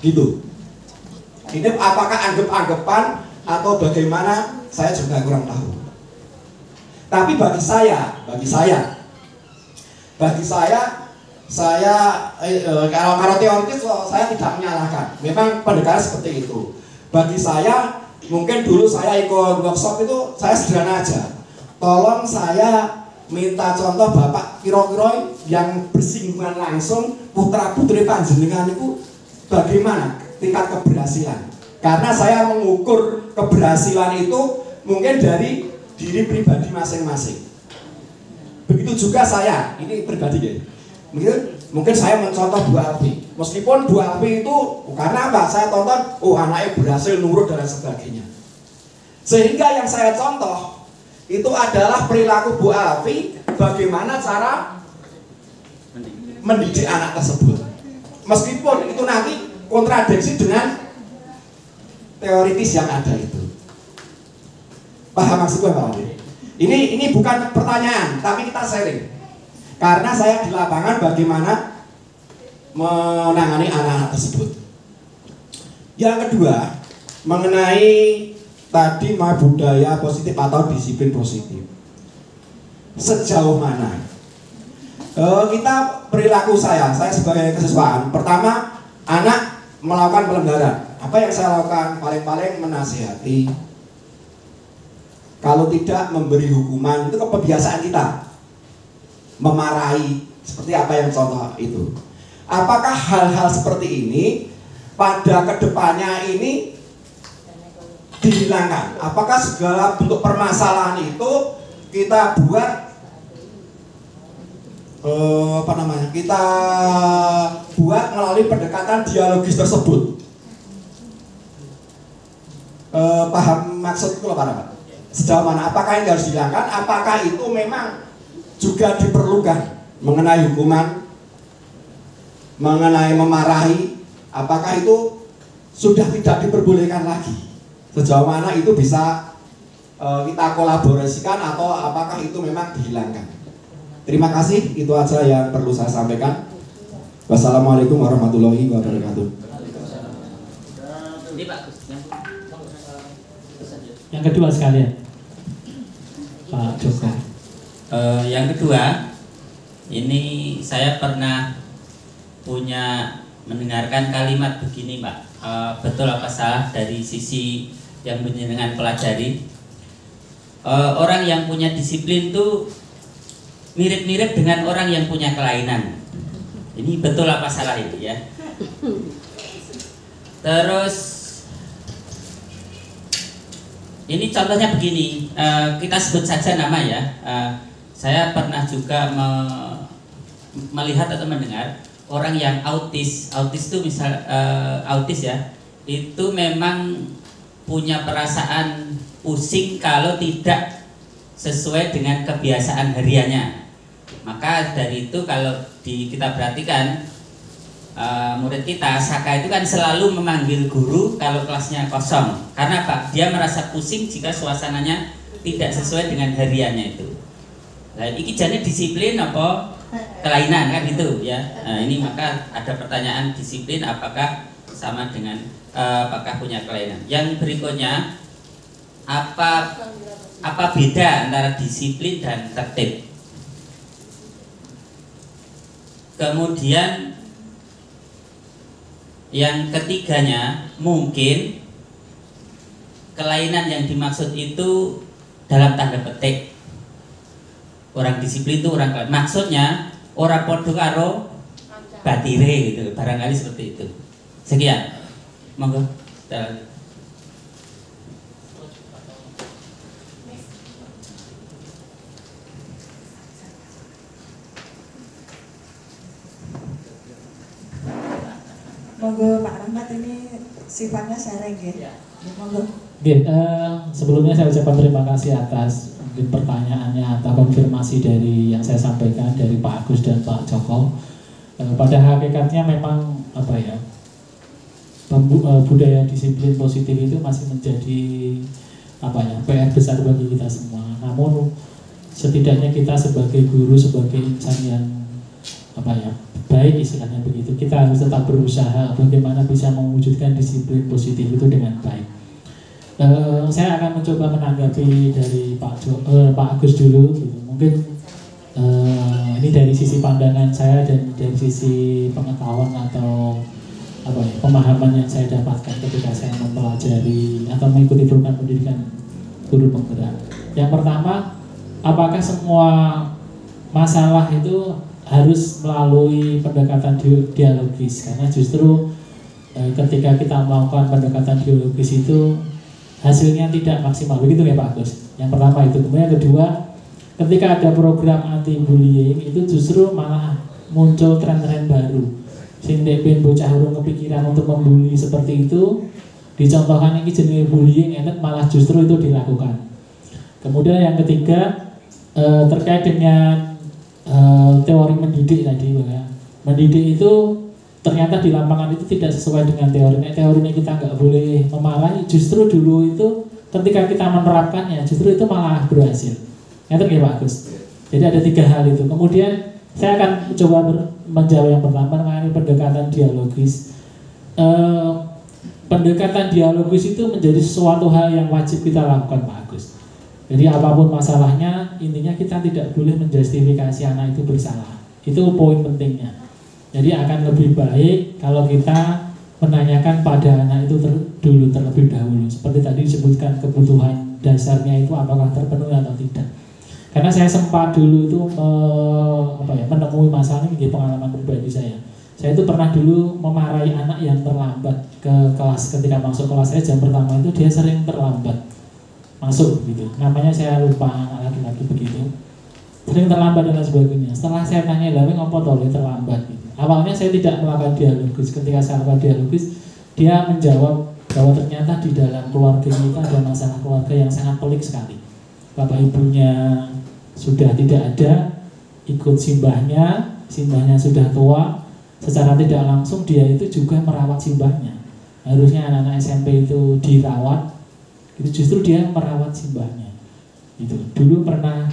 gitu. Ini apakah anggap-anggapan atau bagaimana? Saya juga kurang tahu. Tapi bagi saya, kalau teoritis saya tidak menyalahkan. Memang pendekatan seperti itu. Bagi saya, mungkin dulu saya ikut workshop itu saya sederhana aja. Tolong saya minta contoh Bapak kira-kira yang bersinggungan langsung putra putri panjenengan itu bagaimana tingkat keberhasilan. Karena saya mengukur keberhasilan itu mungkin dari diri pribadi masing-masing. Begitu juga saya, ini pribadi ya. Mungkin saya mencontoh Bu Alfi. Meskipun Bu Alfi itu karena apa? Saya tonton, oh anaknya berhasil nurut dan sebagainya. Sehingga yang saya contoh itu adalah perilaku Bu Alfi, bagaimana cara mendidik anak tersebut. Meskipun itu nanti kontradiksi dengan teoritis yang ada itu. Paham maksudnya Pak Andi? Ini bukan pertanyaan, tapi kita sharing. Karena saya di lapangan bagaimana menangani anak-anak tersebut. Yang kedua, mengenai tadi budaya positif atau disiplin positif. Sejauh mana? Kita perilaku saya sebagai kesiswaan. Pertama, anak melakukan pelanggaran. Apa yang saya lakukan? Paling-paling menasihati. Kalau tidak memberi hukuman, itu kebiasaan kita. Memarahi, seperti apa yang contoh itu. Apakah hal-hal seperti ini pada kedepannya ini dihilangkan? Apakah segala bentuk permasalahan itu kita buat kita buat melalui pendekatan dialogis tersebut? Paham maksud itu Pak? Sejauh mana? Apakah ini harus dihilangkan? Apakah itu memang juga diperlukan mengenai hukuman, mengenai memarahi? Apakah itu sudah tidak diperbolehkan lagi? Sejauh mana itu bisa kita kolaborasikan atau apakah itu memang dihilangkan? Terima kasih, itu aja yang perlu saya sampaikan. Wassalamualaikum warahmatullahi wabarakatuh.
Ini bagus.
Yang kedua sekalian, Pak Joko.
Yang kedua, ini saya pernah mendengarkan kalimat begini, Pak. Betul apa salah dari sisi yang dengan pelajari? Orang yang punya disiplin itu mirip-mirip dengan orang yang punya kelainan. Ini betul apa salah itu ya? Terus Ini contohnya begini, kita sebut saja nama ya. Saya pernah juga melihat atau mendengar orang yang autis itu misal autis ya, itu memang punya perasaan pusing kalau tidak sesuai dengan kebiasaan hariannya. Maka dari itu kalau kita perhatikan murid kita Saka itu kan selalu memanggil guru kalau kelasnya kosong. Karena apa? Dia merasa pusing jika suasananya tidak sesuai dengan hariannya itu. Nah, ini jadi disiplin apa kelainan kan gitu ya. Nah, ini maka ada pertanyaan disiplin apakah sama dengan apakah punya kelainan. Yang berikutnya apa beda antara disiplin dan tertib? Kemudian yang ketiganya, mungkin kelainan yang dimaksud itu dalam tanda petik orang disiplin itu orang kelainan. Maksudnya orang podo karo batire gitu, barangkali seperti itu. Sekian, monggo.
Monggo Pak Rahmat, ini sifatnya sharing ya. Monggo.
Sebelumnya saya ucapkan terima kasih atas mungkin pertanyaannya atau konfirmasi dari yang saya sampaikan dari Pak Agus dan Pak Joko. Pada hakikatnya memang apa ya, budaya disiplin positif itu masih menjadi apa ya, PR besar bagi kita semua. Namun setidaknya kita sebagai guru, sebagai insan yang apa ya, baik istilahnya begitu, kita harus tetap berusaha bagaimana bisa mewujudkan disiplin positif itu dengan baik. Saya akan mencoba menanggapi dari Pak Agus dulu gitu. Mungkin ini dari sisi pandangan saya dan dari sisi pengetahuan atau apa ya, pemahaman yang saya dapatkan ketika saya mempelajari atau mengikuti program pendidikan guru penggerak. Yang pertama, apakah semua masalah itu harus melalui pendekatan dialogis? Karena justru ketika kita melakukan pendekatan dialogis itu hasilnya tidak maksimal, begitu ya Pak Agus? Yang pertama itu. Kemudian yang kedua, ketika ada program anti bullying itu justru malah muncul tren-tren baru. Sindek ben bocah urung kepikiran untuk membuli seperti itu, dicontohkan ini jenis bullying enak malah justru itu dilakukan. Kemudian yang ketiga, terkait dengan teori mendidik tadi ya. Mendidik itu ternyata di lapangan itu tidak sesuai dengan teori. Teorinya kita nggak boleh memarahi, justru dulu itu ketika kita menerapkannya justru itu malah berhasil. Ngerti ya Pak Agus? Jadi ada 3 hal itu. Kemudian saya akan coba menjawab yang pertama mengenai pendekatan dialogis. Pendekatan dialogis itu menjadi sesuatu hal yang wajib kita lakukan Pak Agus. Jadi apapun masalahnya, intinya kita tidak boleh menjustifikasi anak itu bersalah. Itu poin pentingnya. Jadi akan lebih baik kalau kita menanyakan pada anak itu terlebih dahulu. Seperti tadi disebutkan kebutuhan dasarnya itu apakah terpenuhi atau tidak. Karena saya sempat dulu itu menemui masalah ini, pengalaman pribadi saya. Saya itu pernah dulu memarahi anak yang terlambat ke kelas. Ketika masuk kelas saya jam pertama itu dia sering terlambat masuk gitu. Namanya saya lupa, anak laki-laki begitu. Sering terlambat dan lain sebagainya. Setelah saya tanya, "Lah ngopo to terlambat?" gitu. Awalnya saya tidak melakukan dialogis. Ketika saya melakukan dialogis, dia menjawab bahwa ternyata di dalam keluarga kita ada masalah keluarga yang sangat pelik sekali. Bapak ibunya sudah tidak ada, ikut simbahnya sudah tua, secara tidak langsung dia itu juga merawat simbahnya. Harusnya anak-anak SMP itu dirawat, itu justru dia merawat simbahnya. Itu dulu pernah,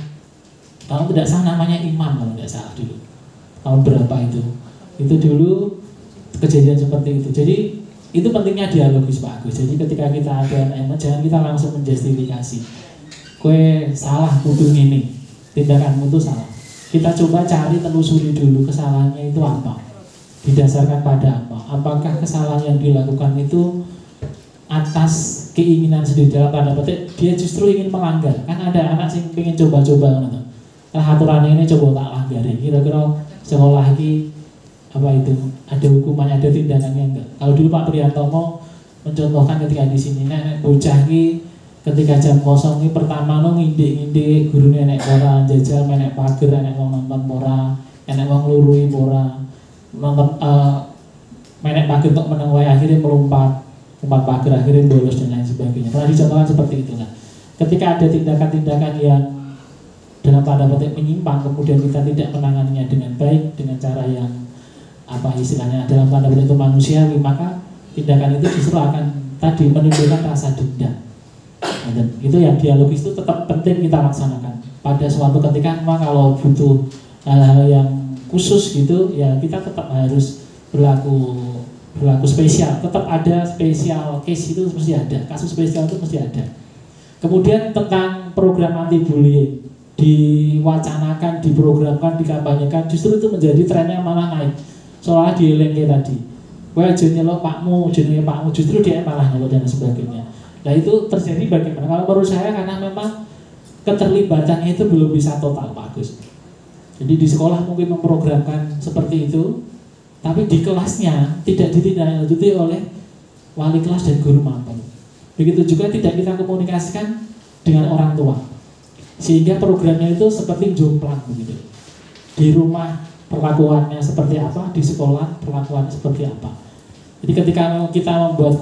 kalau tidak salah namanya Imam kalau tidak salah dulu. Tahun berapa itu? Itu dulu kejadian seperti itu. Jadi itu pentingnya dialogis Pak Agus. Jadi ketika kita ada anak, jangan kita langsung menjustifikasi. Kue salah kudu ini, tindakanmu itu salah. Kita coba cari, telusuri dulu kesalahannya itu apa, didasarkan pada apa. Apakah kesalahan yang dilakukan itu atas keinginan sendiri, dalam tanda petik dia justru ingin melanggar. Kan ada anak sih pengen coba-coba gitu. Aturan ini coba tak langgarin. Kira-kira sekolah ini apa itu ada hukumannya, ada tindakannya enggak? Kalau dulu Pak Priyantomo mencontohkan ketika di sini nenek bocah ini ketika jam kosong ini pertama no ngindik-ngindik guru nenek pora jajal menek pager enek wong nonton pora enek wong lurui pora nonton menek pager untuk meneng wae akhirnya melompat pager akhirnya bolos dan lain sebagainya. Pernah dicontohkan seperti itu lah. Ketika ada tindakan-tindakan yang dalam tanda petik menyimpang kemudian kita tidak menanganinya dengan baik dengan cara yang apa istilahnya dalam tanda petik itu manusiawi, maka tindakan itu justru akan tadi menimbulkan rasa dendam. Dan itu yang dialogis itu tetap penting kita laksanakan pada suatu ketika. Memang kalau butuh hal-hal yang khusus gitu ya kita tetap harus berlaku spesial, tetap ada spesial case itu mesti ada, kasus spesial itu mesti ada. Kemudian tentang program anti bullying diwacanakan, diprogramkan, dikampanyekan, justru itu menjadi trennya malah naik. Soalnya di LNG tadi, wah jenelo pakmu, justru dia malah nyelok dan sebagainya. Nah itu terjadi bagaimana? Kalau menurut saya karena memang keterlibatannya itu belum bisa total, Pak Agus. Jadi di sekolah mungkin memprogramkan seperti itu, tapi di kelasnya tidak ditindaklanjuti oleh wali kelas dan guru mampir. Begitu juga tidak kita komunikasikan dengan orang tua. Sehingga programnya itu seperti jomplang begitu. Di rumah perlakuannya seperti apa, di sekolah perlakuannya seperti apa. Jadi ketika kita membuat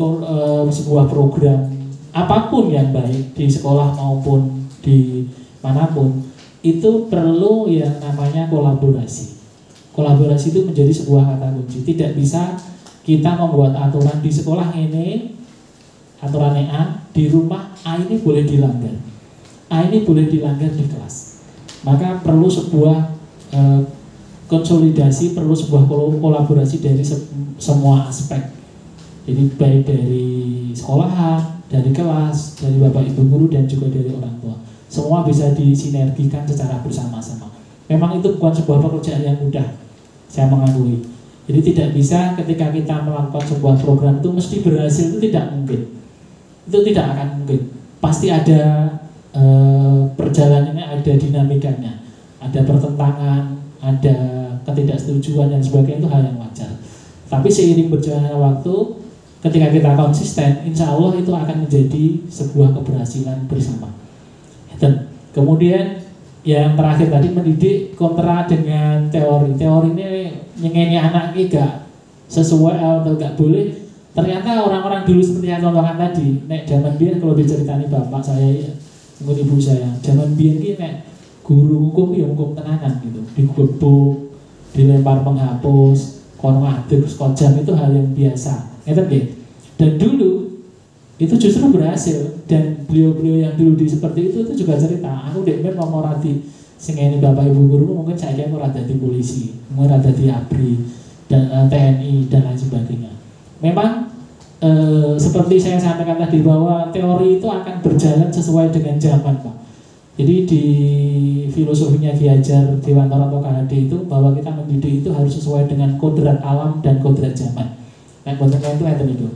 sebuah program apapun yang baik di sekolah maupun di manapun, itu perlu yang namanya kolaborasi. Kolaborasi itu menjadi sebuah kata kunci. Tidak bisa kita membuat aturan di sekolah ini, aturan A, di rumah A ini boleh dilanggar. A ini boleh dilanggar di kelas. Maka perlu sebuah konsolidasi, perlu sebuah kolaborasi dari semua aspek. Jadi baik dari sekolahan, dari kelas, dari bapak ibu guru dan juga dari orang tua. Semua bisa disinergikan secara bersama-sama. Memang itu bukan sebuah pekerjaan yang mudah, saya mengakui. Jadi tidak bisa ketika kita melakukan sebuah program itu mesti berhasil, itu tidak mungkin. Itu tidak akan mungkin. Pasti ada perjalanannya, ada dinamikanya, ada pertentangan, ada ketidaksetujuan dan sebagainya, itu hal yang wajar. Tapi seiring berjalannya waktu, ketika kita konsisten, insya Allah itu akan menjadi sebuah keberhasilan bersama. Dan kemudian yang terakhir tadi mendidik kontra dengan teori. Teori ini nyengeni anak ini gak sesuai atau gak boleh. Ternyata orang-orang dulu seperti yang contohkan tadi, nek zaman biar kalau diceritani bapak saya, mungkin ibu saya, zaman biar ini nek guru hukum ya hukum tenanan gitu, digebuk, dilempar penghapus, kono adek, skojam, itu hal yang biasa. Dan dulu itu justru berhasil, dan beliau-beliau yang dulu seperti itu juga cerita, aku dek men mau rati sing ini bapak ibu guru mungkin saya mau rada di polisi, mau rada di ABRI dan TNI dan lain sebagainya. Memang seperti saya sampaikan tadi bahwa teori itu akan berjalan sesuai dengan zaman, Pak. Jadi di filosofinya Ki Hajar Dewantara atau KHD itu bahwa kita mendidik itu harus sesuai dengan kodrat alam dan kodrat zaman. Nah, kodratnya itu.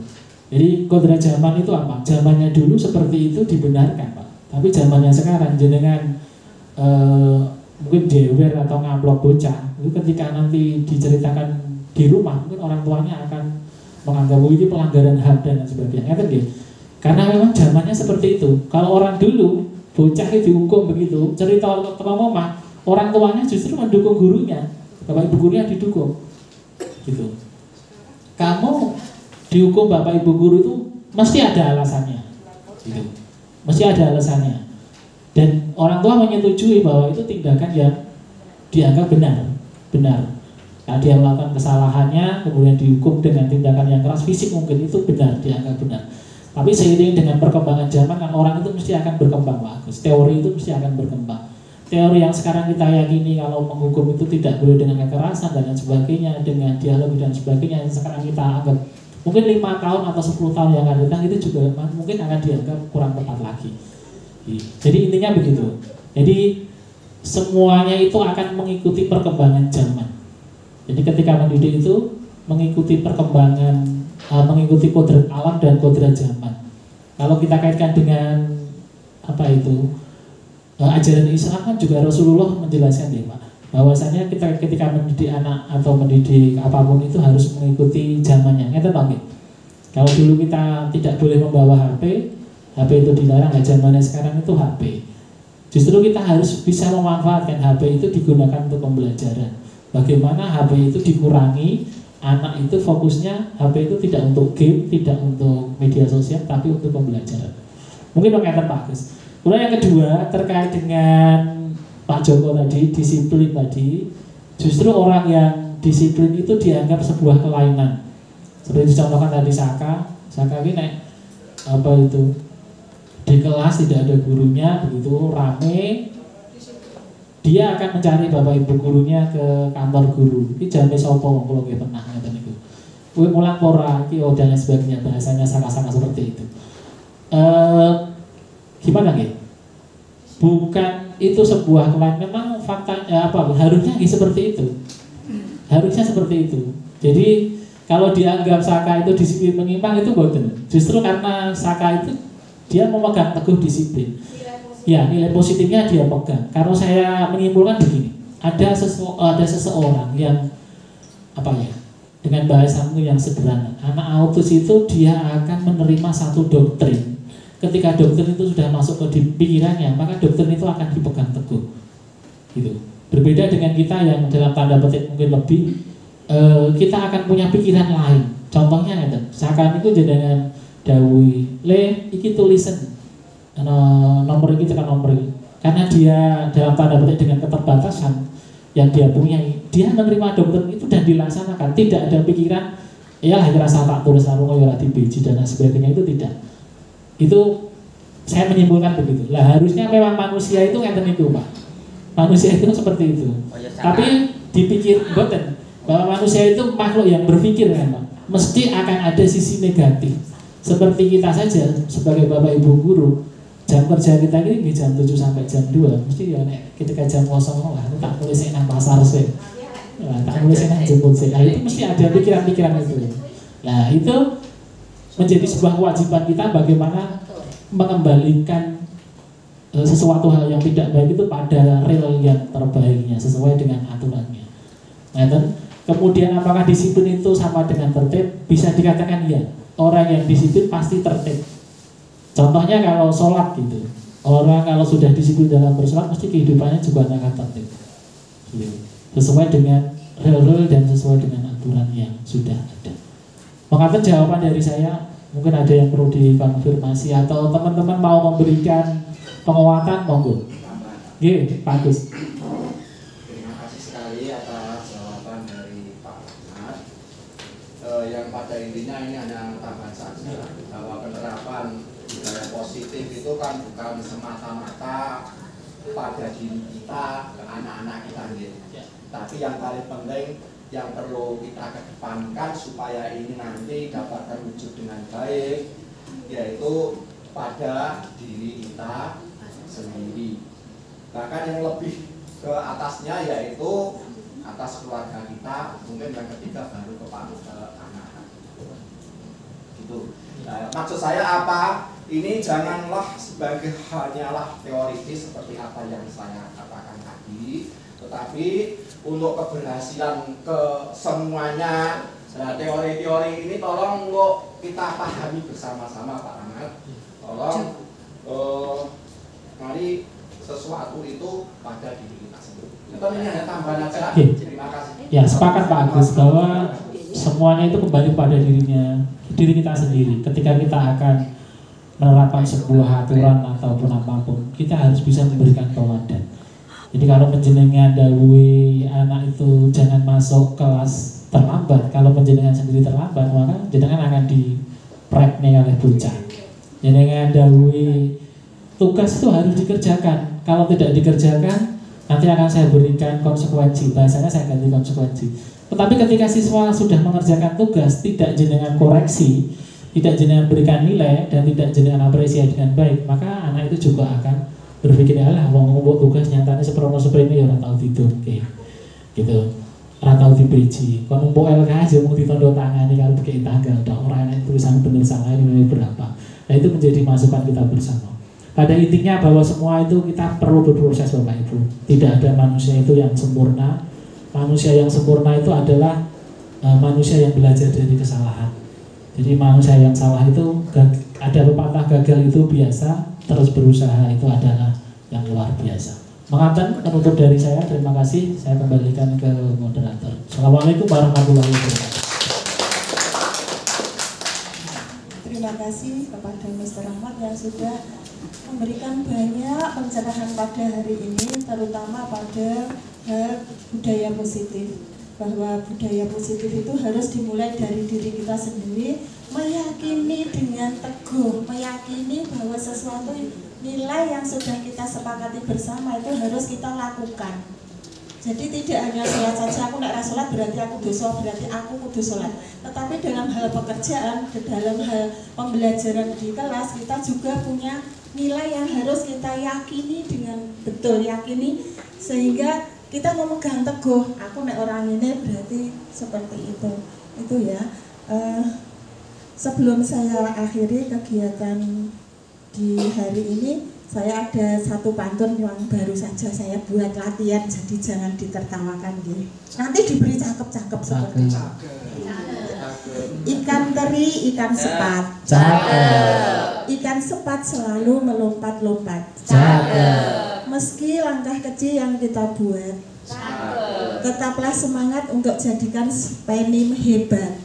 Jadi kodrat zaman itu apa? Zamannya dulu seperti itu dibenarkan, Pak. Tapi zamannya sekarang jenengan mungkin jewer atau ngamplok bocah, itu ketika nanti diceritakan di rumah, mungkin orang tuanya akan menganggap ini pelanggaran HAM dan sebagainya. Karena memang zamannya seperti itu. Kalau orang dulu bocah itu dihukum begitu, cerita ngomong, orang tuanya justru mendukung gurunya, bapak ibu gurunya didukung, gitu. Kamu dihukum bapak ibu guru itu mesti ada alasannya, gitu. Mesti ada alasannya. Dan orang tua menyetujui bahwa itu tindakan yang dianggap benar. Nah, dia melakukan kesalahannya, kemudian dihukum dengan tindakan yang keras fisik mungkin itu benar, dianggap benar. Tapi seiring dengan perkembangan zaman kan orang itu mesti akan berkembang, Pak Agus. Teori itu mesti akan berkembang. Teori yang sekarang kita yakini kalau menghukum itu tidak boleh dengan kekerasan dan lain sebagainya, dengan dialog dan sebagainya, yang sekarang kita anggap mungkin 5 tahun atau 10 tahun yang akan datang itu juga mungkin akan dianggap kurang tepat lagi. Jadi intinya begitu. Jadi semuanya itu akan mengikuti perkembangan zaman. Jadi ketika mendidik itu mengikuti perkembangan, mengikuti kodrat alam dan kodrat zaman. Kalau kita kaitkan dengan apa itu ajaran Islam kan juga Rasulullah menjelaskan ya, Pak, bahwasanya kita ketika mendidik anak atau mendidik apapun itu harus mengikuti zamannya. Kalau dulu kita tidak boleh membawa HP, HP itu dilarang, nah zamannya sekarang itu HP. Justru kita harus bisa memanfaatkan HP itu digunakan untuk pembelajaran. Bagaimana HP itu dikurangi, anak itu fokusnya HP itu tidak untuk game, tidak untuk media sosial, tapi untuk pembelajaran. Mungkin berkaitan Pak Agus. Kemudian yang kedua terkait dengan Pak Joko tadi, disiplin tadi. Justru orang yang disiplin itu dianggap sebuah kelainan. Seperti dicontohkan tadi Saka ini apa itu di kelas tidak ada gurunya, begitu rame dia akan mencari bapak ibu gurunya ke kantor guru. Ini jame sopo kalau nggih pernah ngoten niku. Kuwi mulang ora iki dan lain sebagainya, bahasanya Saka seperti itu. Gimana nggih? Bukan itu sebuah kelainan, memang faktanya harusnya seperti itu. Harusnya seperti itu. Jadi kalau dianggap Saka itu disiplin menyimpang itu boten. Justru karena Saka itu dia memegang teguh disiplin. Ya, nilai positifnya dia pegang. Kalau saya menyimpulkan begini, ada seseorang yang dengan bahasamu yang sederhana, anak autis itu dia akan menerima satu doktrin. Ketika doktrin itu sudah masuk ke pikirannya, maka doktrin itu akan dipegang teguh. Gitu. Berbeda dengan kita yang dalam tanda petik mungkin lebih, kita akan punya pikiran lain. Contohnya Saka itu dengan dawuh le iki tulisan nomor ini tekan nomor ini, karena dia dalam tanda petik dengan keterbatasan yang dia punya, dia menerima doktrin itu dan dilaksanakan, tidak ada pikiran ya rasa tak tulis sarung ya di biji dan sebagainya, itu tidak. Itu saya menyimpulkan begitu. Lah harusnya memang manusia itu ngeten niku, Pak. Manusia itu seperti itu. Tapi dipikir boten bahwa manusia itu makhluk yang berpikir kan, Pak. Mesti akan ada sisi negatif. Seperti kita saja sebagai Bapak Ibu guru, jam kerja kita ini jam 7 sampai jam 2. Mesti ya ketika jam 0 lah tak tulis nang pasar sih. Tak tulis nang jemput sih. Itu mesti ada pikiran-pikiran itu. Nah, itu menjadi sebuah kewajiban kita bagaimana mengembalikan sesuatu hal yang tidak baik itu pada real yang terbaiknya sesuai dengan aturannya. Nah, kemudian apakah disiplin itu sama dengan tertib? Bisa dikatakan iya. Orang yang disiplin pasti tertib. Contohnya kalau sholat gitu, orang kalau sudah disiplin dalam bersolat mesti kehidupannya juga akan tertib. Sesuai dengan real dan sesuai dengan aturan yang sudah ada. Mengatakan jawaban dari saya, mungkin ada yang perlu dikonfirmasi atau teman-teman mau memberikan penguatan, monggo. Nggih, bagus.
Terima kasih sekali atas jawaban dari Pak Ahmad. Yang pada intinya ini hanya tambahan saja bahwa penerapan budaya positif itu kan bukan semata-mata pada diri kita, ke anak-anak kita gitu. Tapi yang paling penting yang perlu kita kedepankan supaya ini nanti dapat terwujud dengan baik, yaitu pada diri kita sendiri. Bahkan yang lebih ke atasnya yaitu atas keluarga kita, mungkin yang ketiga baru ke anak-anak. Gitu. Nah, maksud saya apa? Ini janganlah sebagai hanyalah teoritis seperti apa yang saya katakan tadi, tetapi untuk keberhasilan ke semuanya, nah teori-teori ini tolong kok kita pahami bersama-sama Pak Ahmad. Tolong mari sesuatu itu pada diri kita sendiri. Itu ini hanya tambahan aja. Terima kasih.
Ya, sepakat Pak Agus bahwa semuanya itu kembali pada diri kita sendiri. Ketika kita akan menerapkan sebuah aturan ataupun apapun, kita harus bisa memberikan teladan. Jadi kalau penjenengan dawuhi anak itu jangan masuk kelas terlambat, kalau penjenengan sendiri terlambat, maka jenengan akan diprekne oleh bocah. Jenengan dawuhi tugas itu harus dikerjakan, kalau tidak dikerjakan nanti akan saya berikan konsekuensi, bahasanya saya ganti konsekuensi. Tetapi ketika siswa sudah mengerjakan tugas, tidak jenengan koreksi, tidak jenengan berikan nilai, dan tidak jenengan apresiasi dengan baik, maka anak itu juga akan berpikir alah wong ngumpul tugas nyatanya seprono ini orang tahu itu, oke, gitu, orang tahu dibeji, kalau ngumpul LKS ya mau ditanda tangani kalau bikin tanggal, dah orang yang tulisan benar salah ini berapa, nah itu menjadi masukan kita bersama. Pada intinya bahwa semua itu kita perlu berproses Bapak Ibu, tidak ada manusia itu yang sempurna. Manusia yang sempurna itu adalah manusia yang belajar dari kesalahan. Jadi manusia yang salah itu ada pepatah Langkah gagal itu biasa, terus berusaha itu adalah yang luar biasa. Mengantar penutup dari saya, terima kasih. Saya kembalikan ke moderator. Assalamualaikum warahmatullahi wabarakatuh.
Terima kasih kepada Mr. Ahmad yang sudah memberikan banyak pencerahan pada hari ini, terutama pada hal budaya positif. Bahwa budaya positif itu harus dimulai dari diri kita sendiri, meyakini dengan teguh, meyakini bahwa sesuatu nilai yang sudah kita sepakati bersama itu harus kita lakukan. Jadi tidak hanya sholat saja, aku nak sholat berarti aku dosa, berarti aku kudu sholat. Tetapi dalam hal pekerjaan, dalam hal pembelajaran di kelas, kita juga punya nilai yang harus kita yakini dengan betul, yakini sehingga kita memegang teguh. Aku nek orang ini berarti seperti itu ya. Sebelum saya akhiri kegiatan di hari ini, saya ada satu pantun yang baru saja saya buat latihan, jadi jangan ditertawakan ya. Nanti diberi cakep-cakep seperti itu. Ikan teri, ikan sepat.
Cakep.
Ikan sepat selalu melompat-lompat.
Cakep.
Meski langkah kecil yang kita buat, tetaplah semangat untuk jadikan Penim hebat.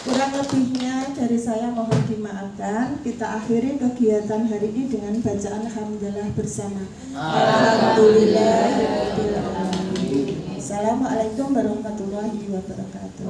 Kurang lebihnya dari saya mohon dimaafkan. Kita akhiri kegiatan hari ini dengan bacaan hamdalah bersama. Alhamdulillahirabbil alamin. Assalamualaikum warahmatullahi wabarakatuh.